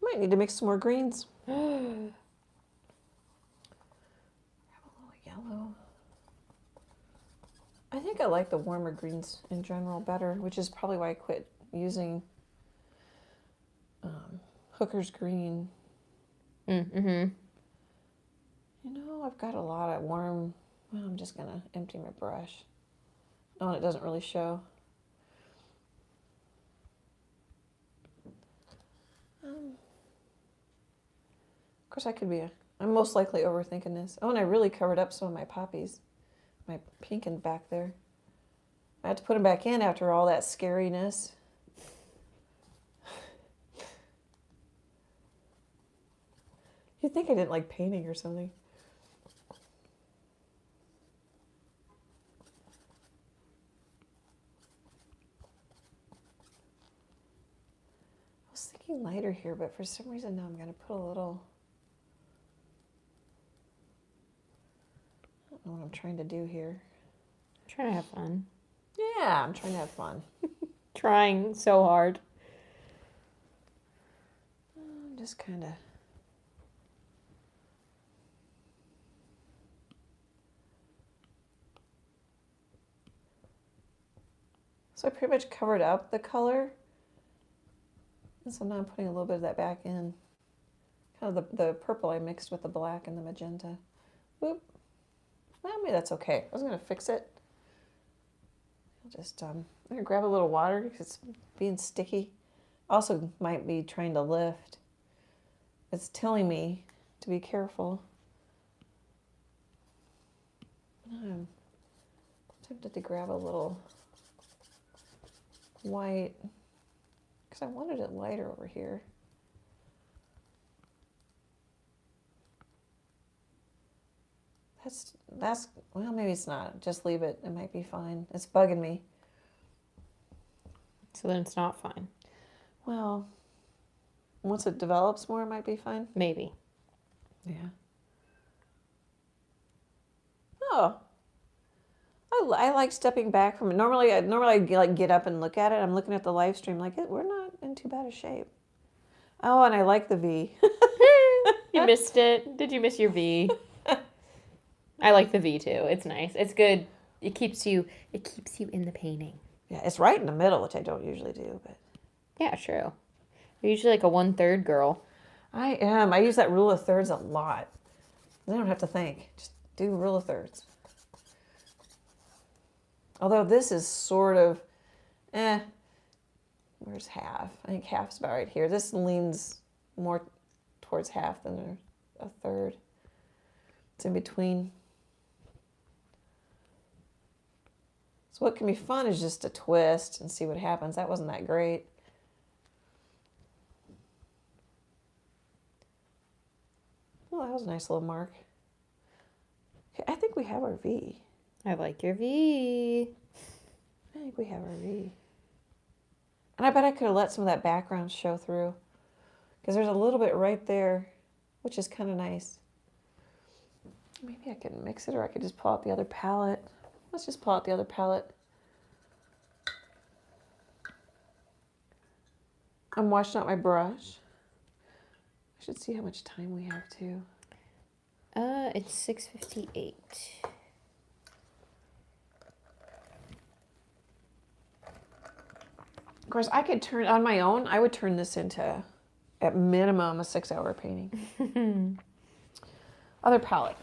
Might need to mix some more greens. Have a little yellow. I think I like the warmer greens in general better, which is probably why I quit using Hooker's green. Mm-hmm. You know, I've got a lot of warm. Well, I'm just gonna empty my brush. Oh, and it doesn't really show. Of course, I could be. I'm most likely overthinking this. Oh, and I really covered up some of my poppies. My pink and back there. I had to put them back in after all that scariness. You'd think I didn't like painting or something. I was thinking lighter here, but for some reason now I'm going to put a little... I don't know what I'm trying to do here. I'm trying to have fun. Yeah, I'm trying to have fun. Trying so hard. Just kind of... So I pretty much covered up the color. And so now I'm putting a little bit of that back in. Kind of the purple I mixed with the black and the magenta. Whoop. Well, maybe that's okay. I was going to fix it. I'll just, I'm going to grab a little water because it's being sticky. Also might be trying to lift. It's telling me to be careful. I'm tempted to grab a little white because I wanted it lighter over here. That's well, maybe it's not. Just leave it. It might be fine. It's bugging me. So then it's not fine. Well, once it develops more, it might be fine. Maybe. Yeah. Oh. I like stepping back from it. Normally I like get up and look at it. I'm looking at the live stream like we're not in too bad a shape. Oh, and I like the V. You missed it. Did you miss your V? I like the V too. It's nice. It's good. It keeps you in the painting. Yeah, it's right in the middle, which I don't usually do, but yeah, true. You're usually like a 1/3 girl. I am. I use that rule of thirds a lot. I don't have to think. Just do rule of thirds. Although this is sort of, where's half? I think half's about right here. This leans more towards half than a third. It's in between. So what can be fun is just to twist and see what happens. That wasn't that great. Well, that was a nice little mark. Okay, I think we have our V. I like your V. I think we have our V. And I bet I could have let some of that background show through. Because there's a little bit right there, which is kind of nice. Maybe I could mix it, or I could just pull out the other palette. Let's just pull out the other palette. I'm washing out my brush. I should see how much time we have too. It's 6:58. Of course, I could turn, on my own, I would turn this into, at minimum, a 6-hour painting. Other palette.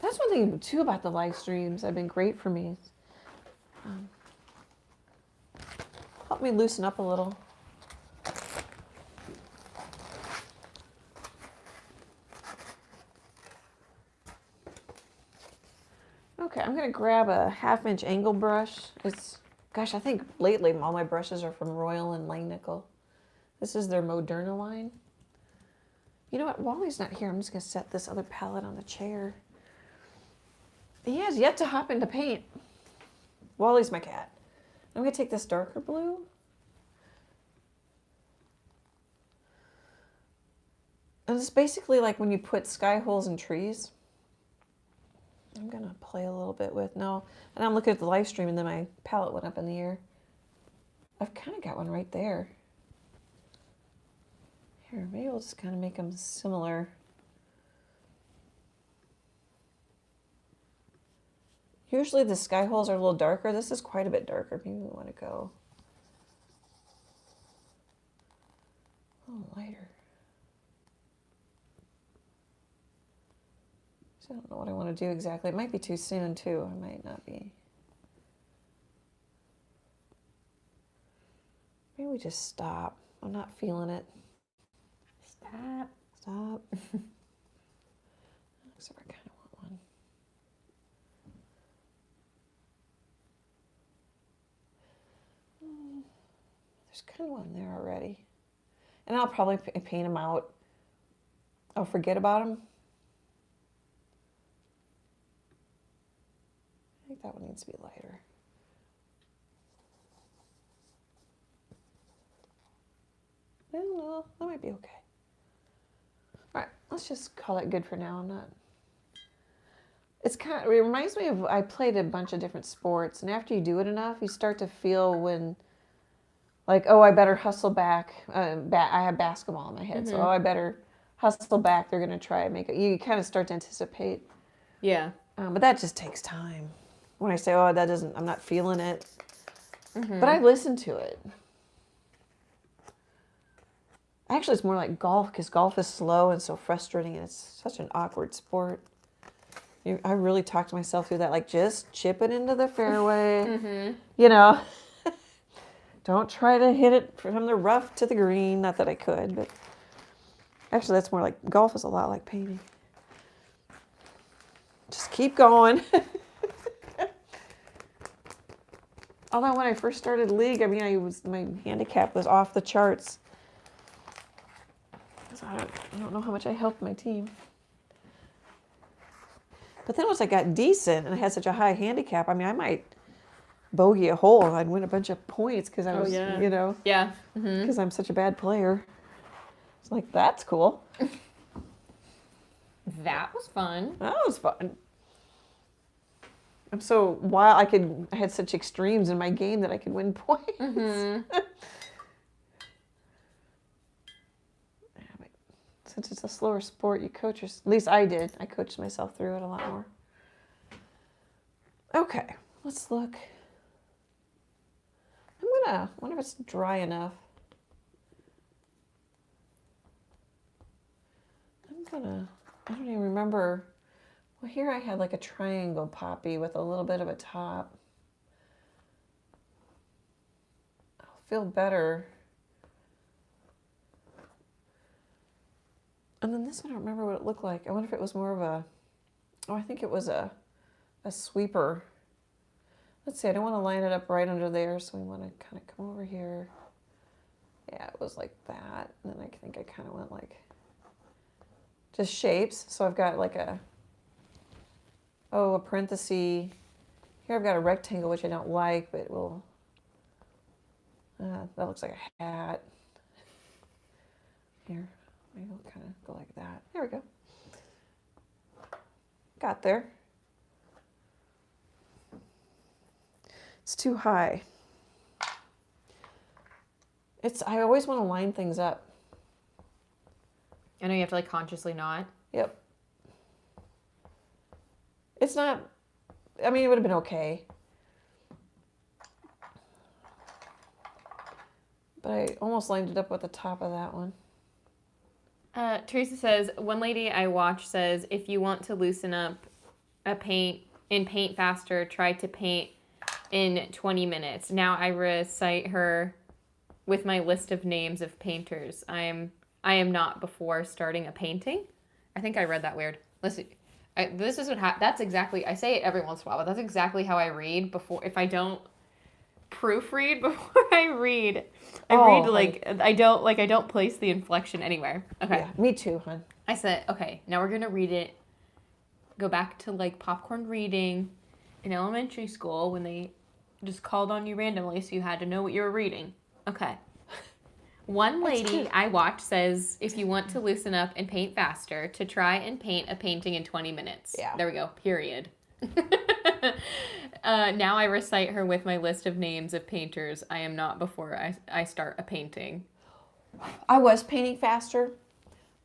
That's one thing, too, about the live streams. They've been great for me. Help me loosen up a little. Okay, I'm going to grab a 1/2-inch angle brush. It's, gosh, I think lately all my brushes are from Royal and Langnickel. This is their Moderna line. You know what? Wally's not here. I'm just going to set this other palette on the chair. He has yet to hop into paint. Wally's my cat. I'm going to take this darker blue. And it's basically like when you put sky holes in trees. I'm going to play a little bit with, no. And I'm looking at the live stream and then my palette went up in the air. I've kind of got one right there. Here, maybe we'll just kind of make them similar. Usually the sky holes are a little darker. This is quite a bit darker. Maybe we want to go a little lighter. So I don't know what I want to do exactly. It might be too soon too. I might not be. Maybe we just stop. I'm not feeling it. Stop. Stop. So I kind of want one. kind of one there already. And I'll probably paint them out. I'll forget about them. I think that one needs to be lighter. I don't know. That might be okay. All right, let's just call it good for now. I'm not. It reminds me of, I played a bunch of different sports, and after you do it enough, you start to feel when, like, oh, I better hustle back. I have basketball in my head, so, oh, I better hustle back. They're going to try and make it. You kind of start to anticipate. Yeah. But that just takes time. When I say, oh, I'm not feeling it. But I listen to it. Actually, it's more like golf, because golf is slow and so frustrating, and it's such an awkward sport. I really talk to myself through that, like, just chip it into the fairway. You know, don't try to hit it from the rough to the green. Not that I could, but actually, that's more like, golf is a lot like painting. Just keep going. Although when I first started league, I mean, my handicap was off the charts. So I don't know how much I helped my team. But then once I got decent and I had such a high handicap, I mean, I might bogey a hole and I'd win a bunch of points because I was, you know, because I'm such a bad player. It's like, that's cool. That was fun. That was fun. I'm so wild. I had such extremes in my game that I could win points. Since it's a slower sport, you coach, at least I did. I coached myself through it a lot more. Okay, let's look. I wonder if it's dry enough. I don't even remember. Well, here I had like a triangle poppy with a little bit of a top. I'll feel better. And then this one, I don't remember what it looked like. I wonder if it was more of a, I think it was a sweeper. Let's see, I don't want to line it up right under there, so we want to kind of come over here. Yeah, it was like that. And then I think I kind of went like, just shapes. So I've got like a parenthesis. Here I've got a rectangle, which I don't like, but that looks like a hat. Here. Maybe we'll kind of go like that. There we go. Got there. It's too high. I always want to line things up. I know you have to like consciously not. Yep. It's not, I mean, it would have been okay. But I almost lined it up with the top of that one. Teresa says, one lady I watch says, if you want to loosen up paint faster, try to paint in 20 minutes. Now I recite her with my list of names of painters. I am not before starting a painting. I think I read that weird. Listen, this is what that's exactly, I say it every once in a while, but that's exactly how I read before, if I don't proofread before I read. I don't place the inflection anywhere. Okay. Yeah, me too, hon. I said, okay, now we're gonna read it. Go back to like popcorn reading in elementary school when they just called on you randomly, so you had to know what you were reading. Okay. One lady I watched says, if you want to loosen up and paint faster, to try and paint a painting in 20 minutes. Yeah. There we go. Period. Now I recite her with my list of names of painters. I am not before I start a painting. I was painting faster,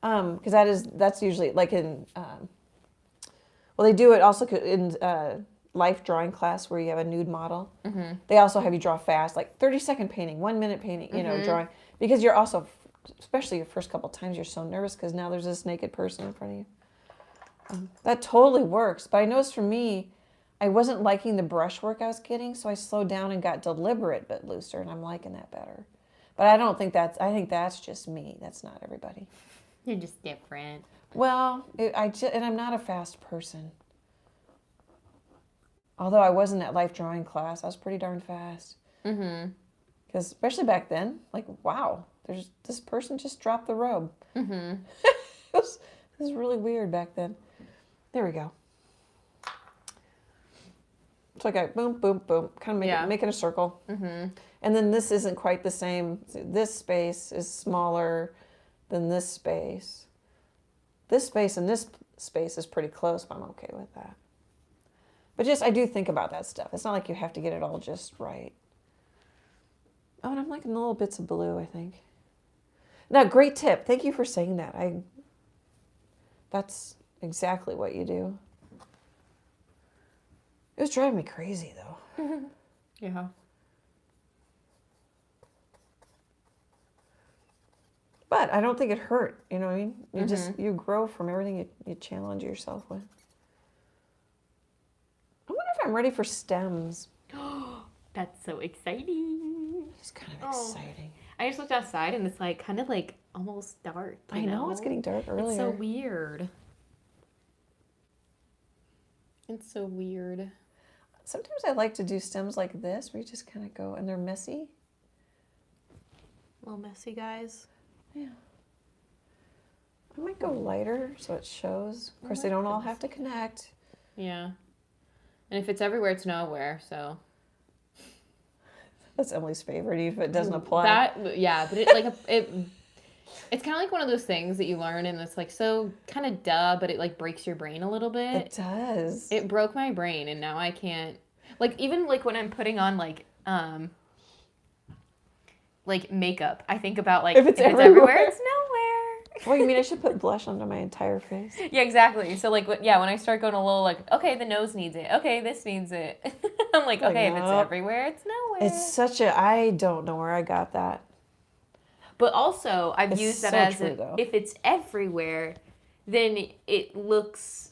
because that's usually like in, well, they do it also in life drawing class where you have a nude model. Mm-hmm. They also have you draw fast, like 30-second painting, 1 minute painting, you know, drawing, because you're also, especially your first couple times, you're so nervous because now there's this naked person in front of you. That totally works, but I noticed for me, I wasn't liking the brushwork I was getting, so I slowed down and got deliberate but looser, and I'm liking that better. But I think that's just me. That's not everybody. You're just different. Well, and I'm not a fast person. Although I was in that life drawing class, I was pretty darn fast. Mm-hmm. Because especially back then, like, wow, there's this person just dropped the robe. Mm-hmm. It was really weird back then. There we go. So I got boom, boom, boom, kind of making a circle. Mm-hmm. And then this isn't quite the same. This space is smaller than this space. This space and this space is pretty close, but I'm okay with that. But just, I do think about that stuff. It's not like you have to get it all just right. Oh, and I'm liking the little bits of blue, I think. Now, great tip. Thank you for saying that. That's exactly what you do. It was driving me crazy, though. Yeah. But I don't think it hurt. You know what I mean? You grow from everything you challenge yourself with. I wonder if I'm ready for stems. That's so exciting. It's kind of exciting. I just looked outside and it's like kind of like almost dark. I know it's getting dark earlier. It's so weird. It's so weird. Sometimes I like to do stems like this, where you just kind of go, and they're messy. Little messy guys. Yeah. I might go lighter so it shows. Of course, they don't all have to connect. Yeah. And if it's everywhere, it's nowhere, so. That's Emily's favorite, even if it doesn't apply. But it's kind of like one of those things that you learn and it's like so kind of duh, but it like breaks your brain a little bit. It does. It broke my brain and now I can't, like even like when I'm putting on like makeup, I think about like if it's everywhere, it's nowhere. Well, you mean I should put blush under my entire face? Yeah, exactly. So like, when I start going a little like, okay, the nose needs it. Okay, this needs it. I'm like, okay, if it's everywhere, it's nowhere. It's I don't know where I got that. But also, I've used that as if it's everywhere, then it looks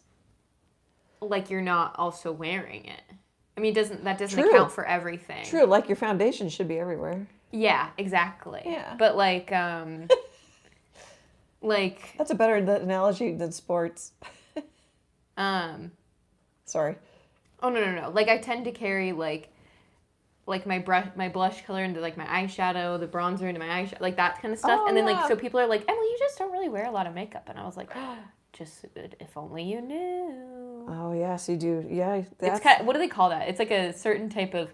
like you're not also wearing it. I mean, that doesn't account for everything. True, like your foundation should be everywhere. Yeah, exactly. Yeah. But like that's a better analogy than sports. Sorry. Oh no. Like I tend to carry like my blush color into like my eyeshadow, the bronzer into my eyeshadow, like that kind of stuff. And then like so people are like, Emily, you just don't really wear a lot of makeup. And I was like, just if only you knew. Oh yes, you do. Yeah. It's kind of, what do they call that? It's like a certain type of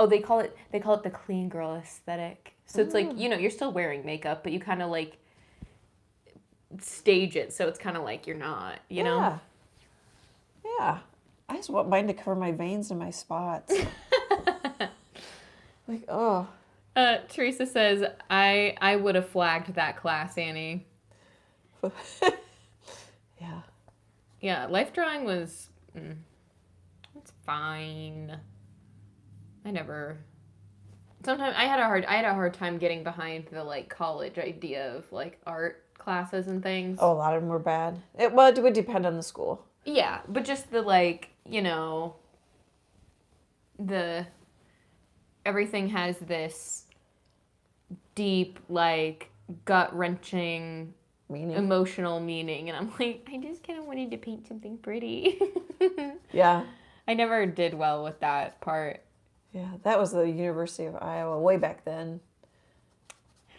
they call it the clean girl aesthetic. So it's like, you're still wearing makeup, but you kind of like stage it so it's kind of like you're not, you know? Yeah. I just want mine to cover my veins and my spots. Like, oh. Teresa says, I would have flagged that class, Annie. Yeah. Yeah, life drawing was, it's fine. Sometimes I had a hard time getting behind the like college idea of like art classes and things. Oh, a lot of them were bad. It would depend on the school. Yeah, but just the like, everything has this deep, like, gut-wrenching, emotional meaning. And I'm like, I just kind of wanted to paint something pretty. Yeah. I never did well with that part. Yeah, that was the University of Iowa way back then.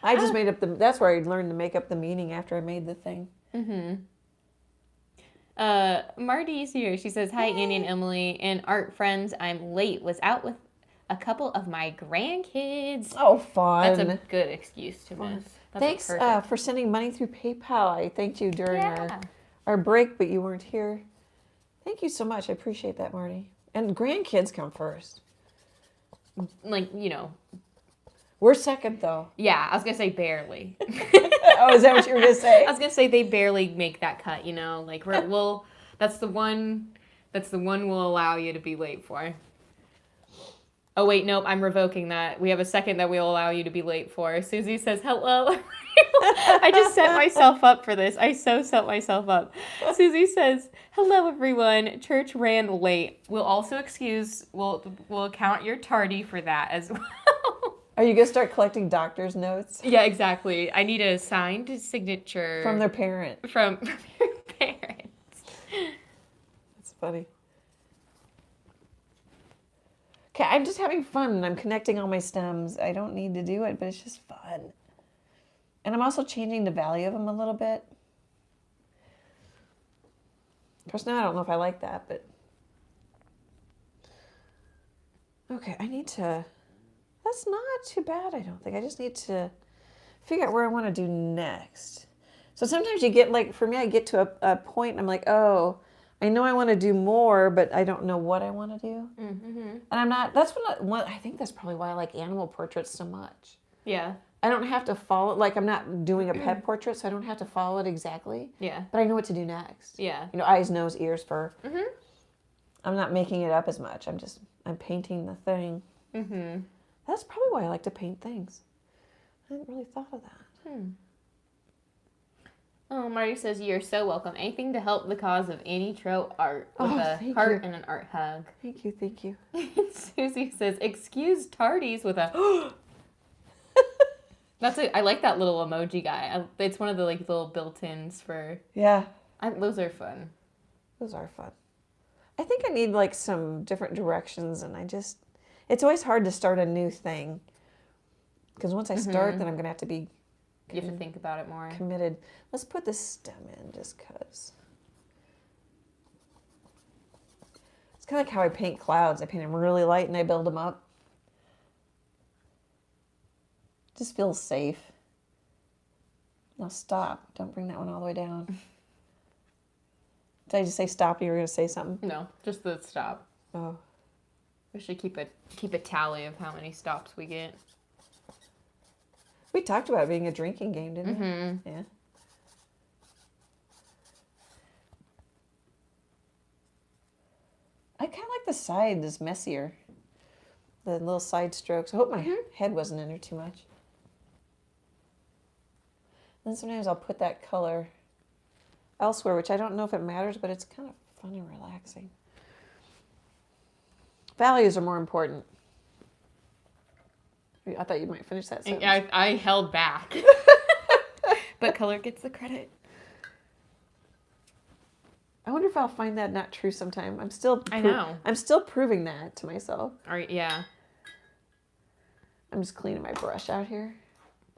I just made up that's where I learned to make up the meaning after I made the thing. Mm-hmm. Marty's here. She says, hi, Annie and Emily and art friends. I'm late. Was out with a couple of my grandkids. Oh, fun. That's a good excuse to miss. Thanks for sending money through PayPal. I thanked you during our break, but you weren't here. Thank you so much. I appreciate that, Marty. And grandkids come first. Like, We're second, though. Yeah, I was going to say barely. Oh, is that what you were going to say? I was going to say they barely make that cut, Like, that's the one we'll allow you to be late for. Oh, wait, nope, I'm revoking that. We have a second that we'll allow you to be late for. Susie says, hello. I just set myself up for this. I so set myself up. Susie says, hello, everyone. Church ran late. We'll count your tardy for that as well. Are you going to start collecting doctor's notes? Yeah, exactly. I need a signed signature. From their parent. From your parents. That's funny. Okay, okay, I'm just having fun and I'm connecting all my stems. I don't need to do it, but it's just fun. And I'm also changing the value of them a little bit. Of course, now I don't know if I like that, but... Okay, I need to... That's not too bad, I don't think. I just need to figure out where I want to do next. So sometimes you get, like, for me, I get to a point and I'm like, oh, I know I want to do more, but I don't know what I want to do. Mm-hmm. And I'm not... That's what I think that's probably why I like animal portraits so much. Yeah. I don't have to follow, like I'm not doing a pet portrait, so I don't have to follow it exactly. Yeah. But I know what to do next. Yeah. You know, eyes, nose, ears, fur. Mm-hmm. I'm not making it up as much. I'm painting the thing. Mm-hmm. That's probably why I like to paint things. I hadn't really thought of that. Oh, Marty says, you're so welcome. Anything to help the cause of Annie Troe art with a heart and an art hug. Thank you, thank you. Susie says, excuse tardies with a... I like that little emoji guy. It's one of the like little built-ins for... Yeah. Those are fun. Those are fun. I think I need like some different directions, and it's always hard to start a new thing. Because once I start, then I'm going to have to be... You have to think about it more. Committed. Let's put this stem in just because. It's kind of like how I paint clouds. I paint them really light and I build them up. Just feels safe. Now stop. Don't bring that one all the way down. Did I just say stop and you were going to say something? No, just the stop. Oh. We should keep a tally of how many stops we get. We talked about it being a drinking game, didn't we? Yeah. I kind of like the side is messier. The little side strokes. I hope my head wasn't in there too much. Then sometimes I'll put that color elsewhere, which I don't know if it matters, but it's kind of fun and relaxing. Values are more important. I thought you might finish that sentence. I held back. But color gets the credit. I wonder if I'll find that not true sometime. I know. I'm still proving that to myself. All right, yeah. I'm just cleaning my brush out here.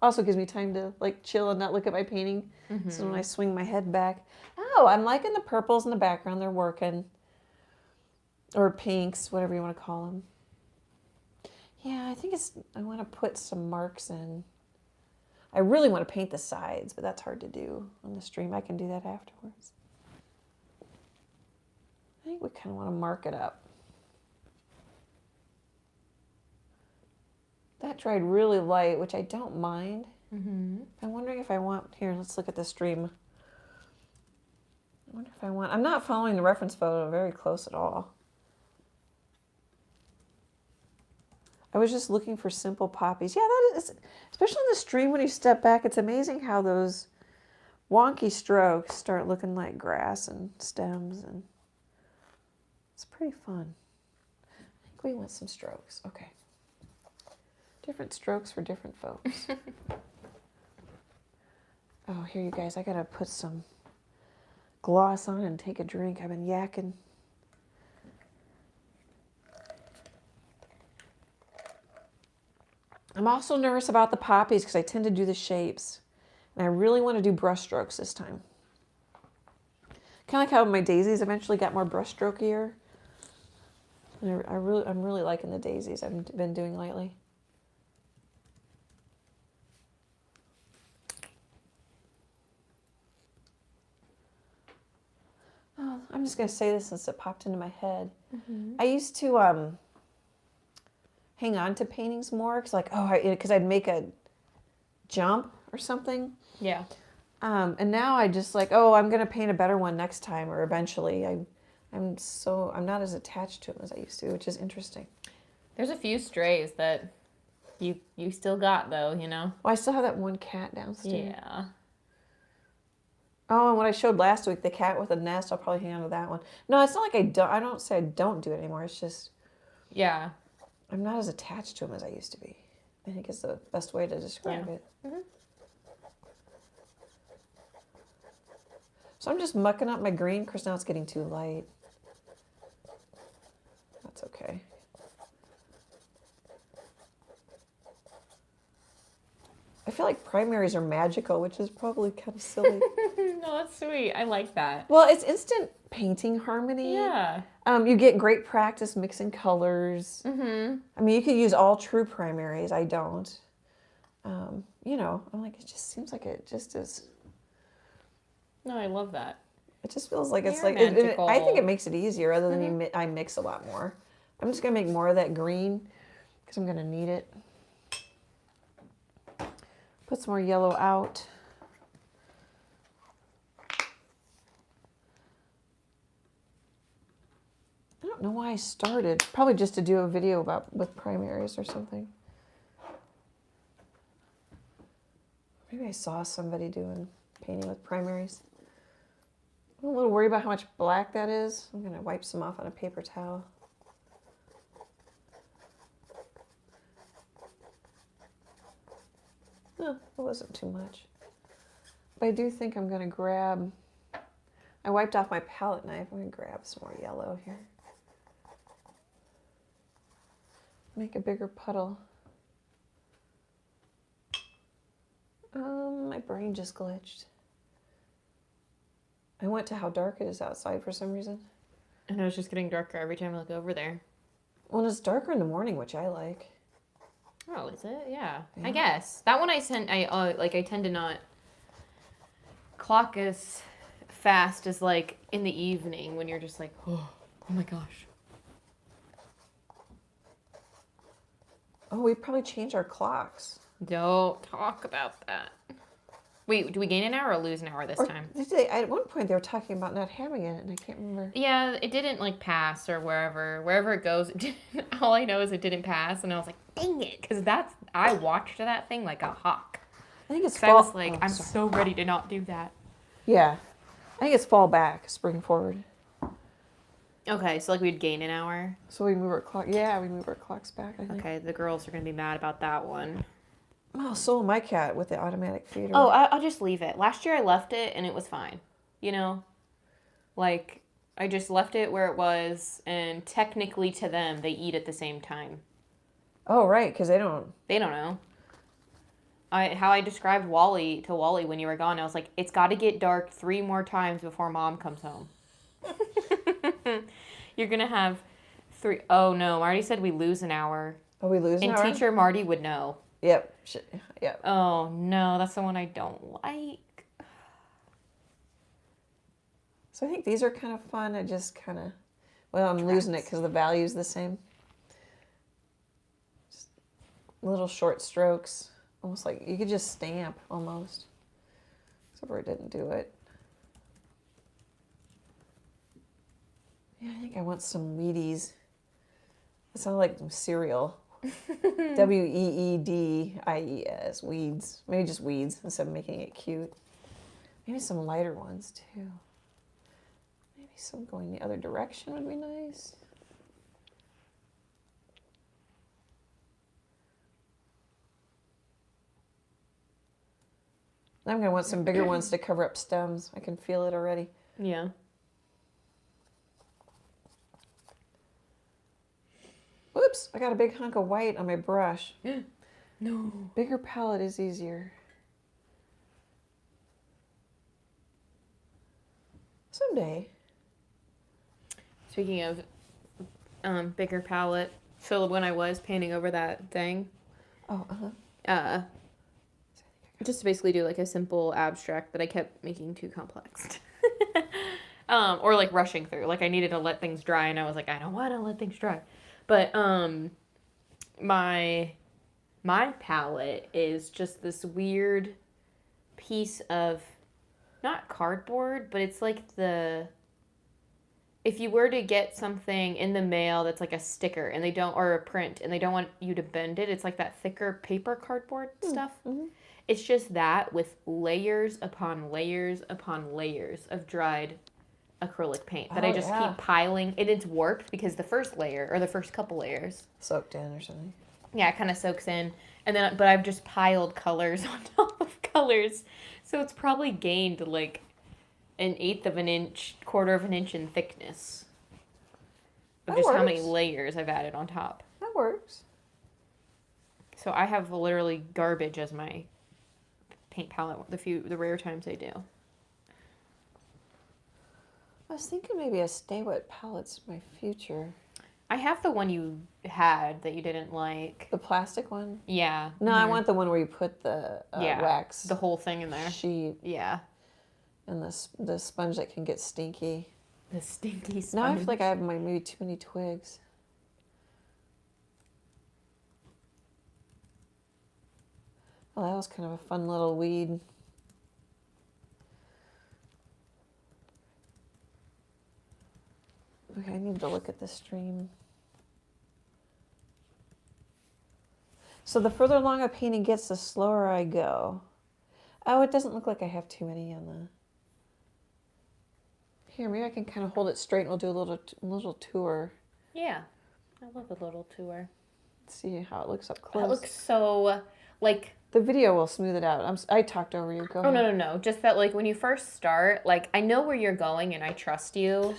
Also gives me time to like chill and not look at my painting. So when I swing my head back, oh, I'm liking the purples in the background. They're working. Or pinks, whatever you want to call them. Yeah, I want to put some marks in. I really want to paint the sides, but that's hard to do on the stream. I can do that afterwards. I think we kind of want to mark it up. That dried really light, which I don't mind. I'm wondering if I want, here, let's look at the stream. I wonder if I want, I'm not following the reference photo very close at all. I was just looking for simple poppies. Yeah, that is, especially in the stream when you step back, it's amazing how those wonky strokes start looking like grass and stems, and it's pretty fun. I think we want some strokes. Okay. Different strokes for different folks. Oh, here you guys, I gotta put some gloss on and take a drink. I've been yakking. I'm also nervous about the poppies because I tend to do the shapes. And I really want to do brush strokes this time. Kind of like how my daisies eventually got more brush strokier. And I'm really liking the daisies I've been doing lately. Oh, I'm just going to say this since it popped into my head. I used to hang on to paintings more because I'd make a jump or something. Yeah. And now I just like, oh, I'm going to paint a better one next time or eventually. I'm not as attached to them as I used to, which is interesting. There's a few strays that you still got though, you know? Well, I still have that one cat downstairs. Yeah. Oh, and what I showed last week, the cat with a nest, I'll probably hang on to that one. No, it's not like I don't say I don't do it anymore. It's just... Yeah. I'm not as attached to them as I used to be. I think it's the best way to describe it. So I'm just mucking up my green because now it's getting too light. That's okay. I feel like primaries are magical, which is probably kind of silly. No, that's sweet. I like that. Well, it's instant painting harmony. Yeah. You get great practice mixing colors. Mm-hmm. I mean, you could use all true primaries. I don't. You know, I'm like, it just seems like it just is. No, I love that. It just feels like it's They're like, magical. I think it makes it easier other than I mix a lot more. I'm just going to make more of that green because I'm going to need it. Put some more yellow out. I don't know why I started. Probably just to do a video with primaries or something. Maybe I saw somebody doing painting with primaries. I'm a little worried about how much black that is. I'm going to wipe some off on a paper towel. Oh, it wasn't too much. But I do think I'm going to grab... I wiped off my palette knife. I'm going to grab some more yellow here. Make a bigger puddle. My brain just glitched. I went to how dark it is outside for some reason. I know it's just getting darker every time I look over there. Well, it's darker in the morning, which I like. Oh, is it? Yeah. Yeah. I guess. That one I tend to not clock as fast as like in the evening when you're just like, oh my gosh. Oh, we probably changed our clocks. Don't talk about that. Wait, do we gain an hour or lose an hour this time? At one point, they were talking about not having it, and I can't remember. Yeah, it didn't like pass or wherever it goes. It didn't, all I know is it didn't pass, and I was like, dang it, because I watched that thing like a hawk. I think it's fall. I was like, I'm so ready to not do that. Yeah, I think it's fall back, spring forward. Okay, so like we'd gain an hour. So we move our clock. Yeah, we move our clocks back. I think. Okay, the girls are gonna be mad about that one. Oh, so my cat with the automatic feeder. Oh, I'll just leave it. Last year I left it and it was fine. You know, like I just left it where it was, and technically to them they eat at the same time. Oh, right, because they don't. They don't know. How I described Wally when you were gone, I was like, it's got to get dark 3 more times before Mom comes home. You're gonna have 3. Oh no, Marty said we lose an hour. Oh, we lose an hour? And Teacher Marty would know. Yep. Yep. Oh no, that's the one I don't like. So I think these are kind of fun. I just kind of, well, I'm losing it because the value's the same. Just little short strokes, almost like you could just stamp almost. Except for it didn't do it. Yeah, I think I want some Wheaties. It sounds like cereal. Weedies, weeds. Maybe just weeds instead of making it cute. Maybe some lighter ones too. Maybe some going the other direction would be nice. I'm going to want some bigger ones to cover up stems. I can feel it already. Yeah. Whoops, I got a big hunk of white on my brush. No. Bigger palette is easier. Someday. Speaking of bigger palette, so when I was painting over that thing, just to basically do like a simple abstract that I kept making too complex. Or like rushing through. Like I needed to let things dry, and I was like, I don't want to let things dry. But my palette is just this weird piece of, not cardboard, but it's like if you were to get something in the mail that's like a sticker and they don't, or a print, and they don't want you to bend it, it's like that thicker paper cardboard stuff. Mm-hmm. It's just that with layers upon layers upon layers of dried acrylic paint that I just keep piling. And it's warped because the first layer, or the first couple layers, soaked in or something. Yeah, it kind of soaks in. And then, but I've just piled colors on top of colors. So it's probably gained like 1/8 of an inch, 1/4 of an inch in thickness. Of just how many layers I've added on top. That works. So I have literally garbage as my paint palette the rare times I do. I was thinking maybe a Stay Wet palette's my future. I have the one you had that you didn't like. The plastic one? Yeah. No, I want the one where you put the wax. The whole thing in there. Sheet. Yeah. And the sponge that can get stinky. The stinky sponge. Now I feel like I have maybe too many twigs. Well, that was kind of a fun little weed. Okay, I need to look at the stream. So the further along a painting gets, the slower I go. Oh, it doesn't look like I have too many on the... Here, maybe I can kind of hold it straight and we'll do a little tour. Yeah, I love a little tour. Let's see how it looks up close. That looks so, like... The video will smooth it out. I talked over you. Go ahead. No. Just that, like, when you first start, like, I know where you're going and I trust you.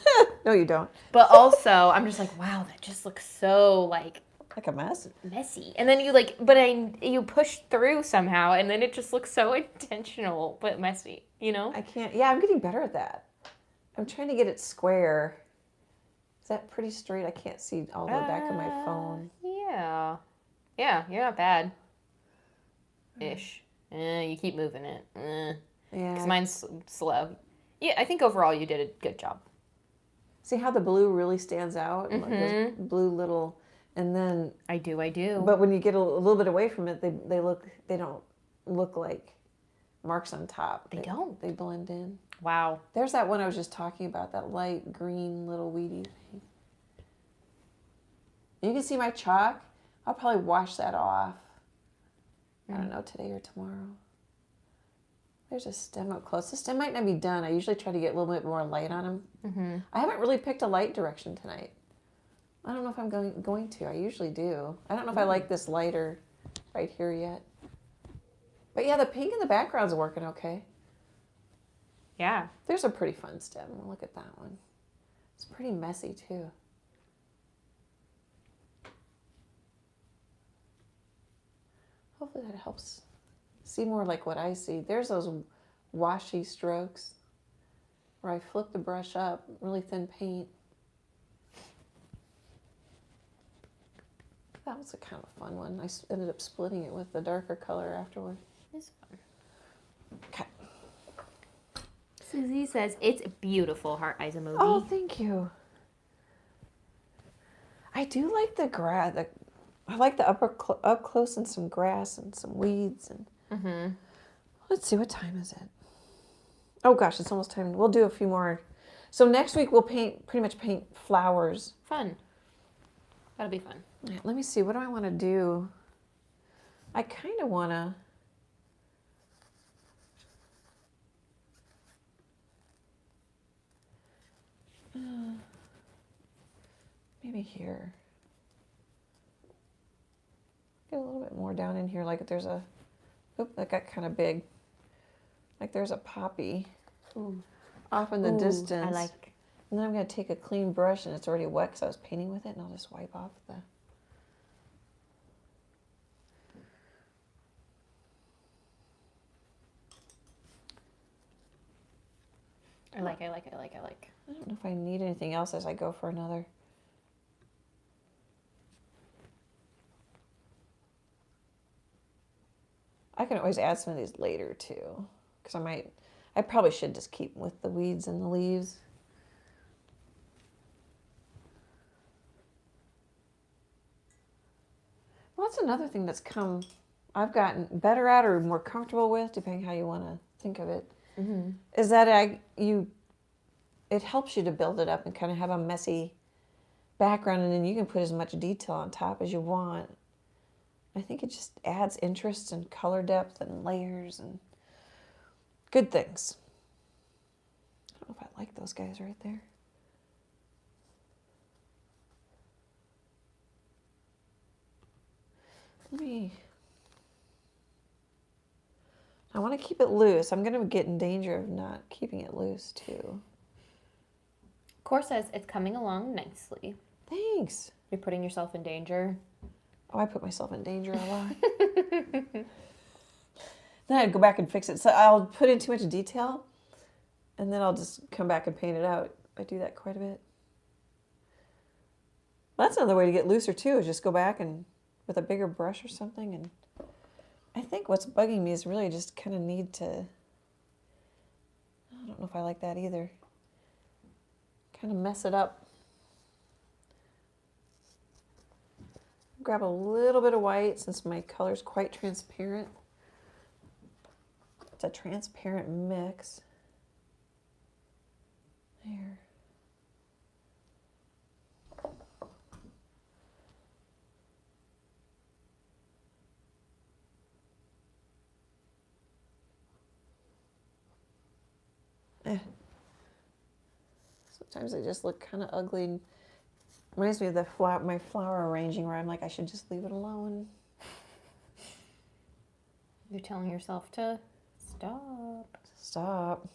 No, you don't. But also, I'm just like, wow, that just looks so, like a mess. Messy. And then you, you push through somehow, and then it just looks so intentional, but messy, you know? I can't. Yeah, I'm getting better at that. I'm trying to get it square. Is that pretty straight? I can't see all the back of my phone. Yeah. Yeah, you're not bad. Ish. You keep moving it. Yeah. Because mine's slow. Yeah, I think overall you did a good job. See how the blue really stands out? Mm-hmm. Those blue little, and then... I do. But when you get a little bit away from it, they don't look like marks on top. They don't. They blend in. Wow. There's that one I was just talking about, that light green little weedy thing. You can see my chalk. I'll probably wash that off. I don't know, today or tomorrow. There's a stem up close. The stem might not be done. I usually try to get a little bit more light on them. Mm-hmm. I haven't really picked a light direction tonight. I don't know if I'm going to. I usually do. I don't know if I like this lighter right here yet. But yeah, the pink in the background's working okay. Yeah. There's a pretty fun stem. Look at that one. It's pretty messy too. Hopefully that helps see more like what I see. There's those washy strokes where I flip the brush up, really thin paint. That was a kind of fun one. I ended up splitting it with the darker color afterward. It's fun. Okay. Susie says, it's beautiful, heart eyes emoji. Oh, thank you. I do like the grass. I like the up close and some grass and some weeds. And Let's see, what time is it? Oh gosh, it's almost time. We'll do a few more. So next week we'll pretty much paint flowers. Fun. That'll be fun. Yeah, let me see, what do I want to do? I kind of want to... maybe here. Get a little bit more down in here, like if there's a... Oop, that got kind of big. Like there's a poppy off in the distance. I like... And then I'm going to take a clean brush, and it's already wet because I was painting with it, and I'll just wipe off the... I like. I don't know if I need anything else as I go for another. I can always add some of these later too, because I probably should just keep with the weeds and the leaves. Well, that's another thing I've gotten better at or more comfortable with, depending how you want to think of it, is that it helps you to build it up and kind of have a messy background, and then you can put as much detail on top as you want. I think it just adds interest and color depth and layers and good things. I don't know if I like those guys right there. I want to keep it loose. I'm going to get in danger of not keeping it loose too. Core says it's coming along nicely. Thanks. You're putting yourself in danger. Oh, I put myself in danger a lot. Then I'd go back and fix it. So I'll put in too much detail, and then I'll just come back and paint it out. I do that quite a bit. Well, that's another way to get looser too, is just go back and with a bigger brush or something. And I think what's bugging me is really just kind of need to, I don't know if I like that either, kind of mess it up. Grab a little bit of white since my color is quite transparent. It's a transparent mix. There. Sometimes they just look kind of ugly. And reminds me of the my flower arranging where I'm like, I should just leave it alone. You're telling yourself to stop. Stop.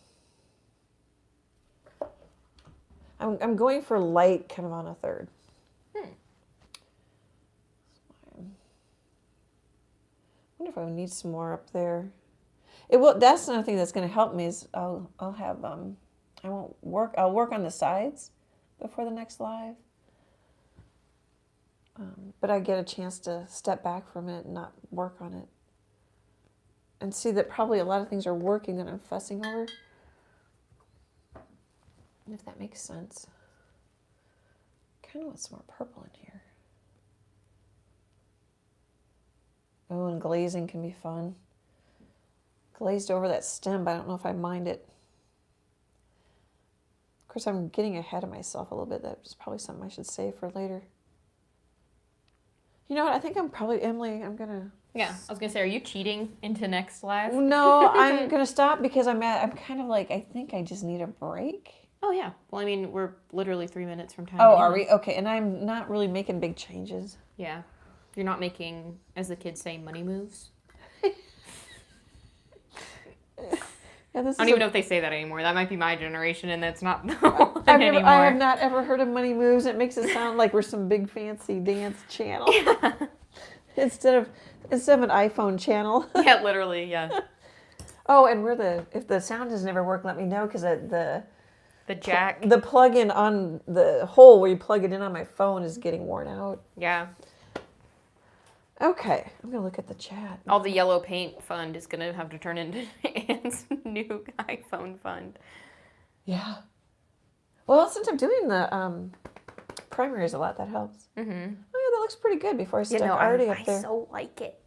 I'm going for light kind of on a third. I wonder if I would need some more up there. It will. That's another thing that's going to help me is I'll have I'll work on the sides before the next live. But I get a chance to step back from it and not work on it. And see that probably a lot of things are working that I'm fussing over. If that makes sense. Kind of want some more purple in here. Oh, and glazing can be fun. Glazed over that stem, but I don't know if I mind it. Of course, I'm getting ahead of myself a little bit. That's probably something I should save for later. You know what? I think I'm probably, Emily, I'm going to... Yeah, I was going to say, are you cheating into next live? No, I'm going to stop because I'm kind of like, I think I just need a break. Oh, yeah. Well, I mean, we're literally 3 minutes from time. Oh, are we? Okay, and I'm not really making big changes. Yeah. You're not making, as the kids say, money moves. Yeah, I don't even know if they say that anymore. That might be my generation, and that's not the one anymore. I have not ever heard of money moves. It makes it sound like we're some big fancy dance channel. Yeah. instead of an iPhone channel. Yeah, literally, yeah. Oh, and if the sound has never worked, let me know, because the jack. The plug-in on the hole where you plug it in on my phone is getting worn out. Yeah. Okay, I'm going to look at the chat. All the yellow paint fund is going to have to turn into Anne's new iPhone fund. Yeah. Well, since I'm doing the primaries a lot, that helps. Mm-hmm. Oh, yeah, that looks pretty good before I stuck already up there. I so like it.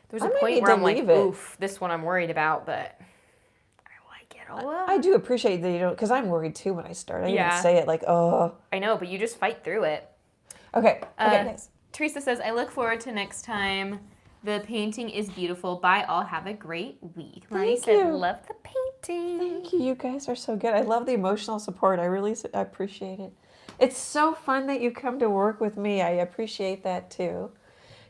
There's a point where I'm like, oof, this one I'm worried about, but I like it a lot. I do appreciate that you don't, because I'm worried too when I start. I even say it like, oh. I know, but you just fight through it. Okay, nice. Teresa says, I look forward to next time. The painting is beautiful. Bye, all. Have a great week. Lonnie said, love the painting. Thank you. You guys are so good. I love the emotional support. I really appreciate it. It's so fun that you come to work with me. I appreciate that too.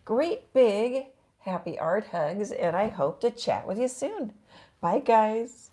Great big happy art hugs, and I hope to chat with you soon. Bye, guys.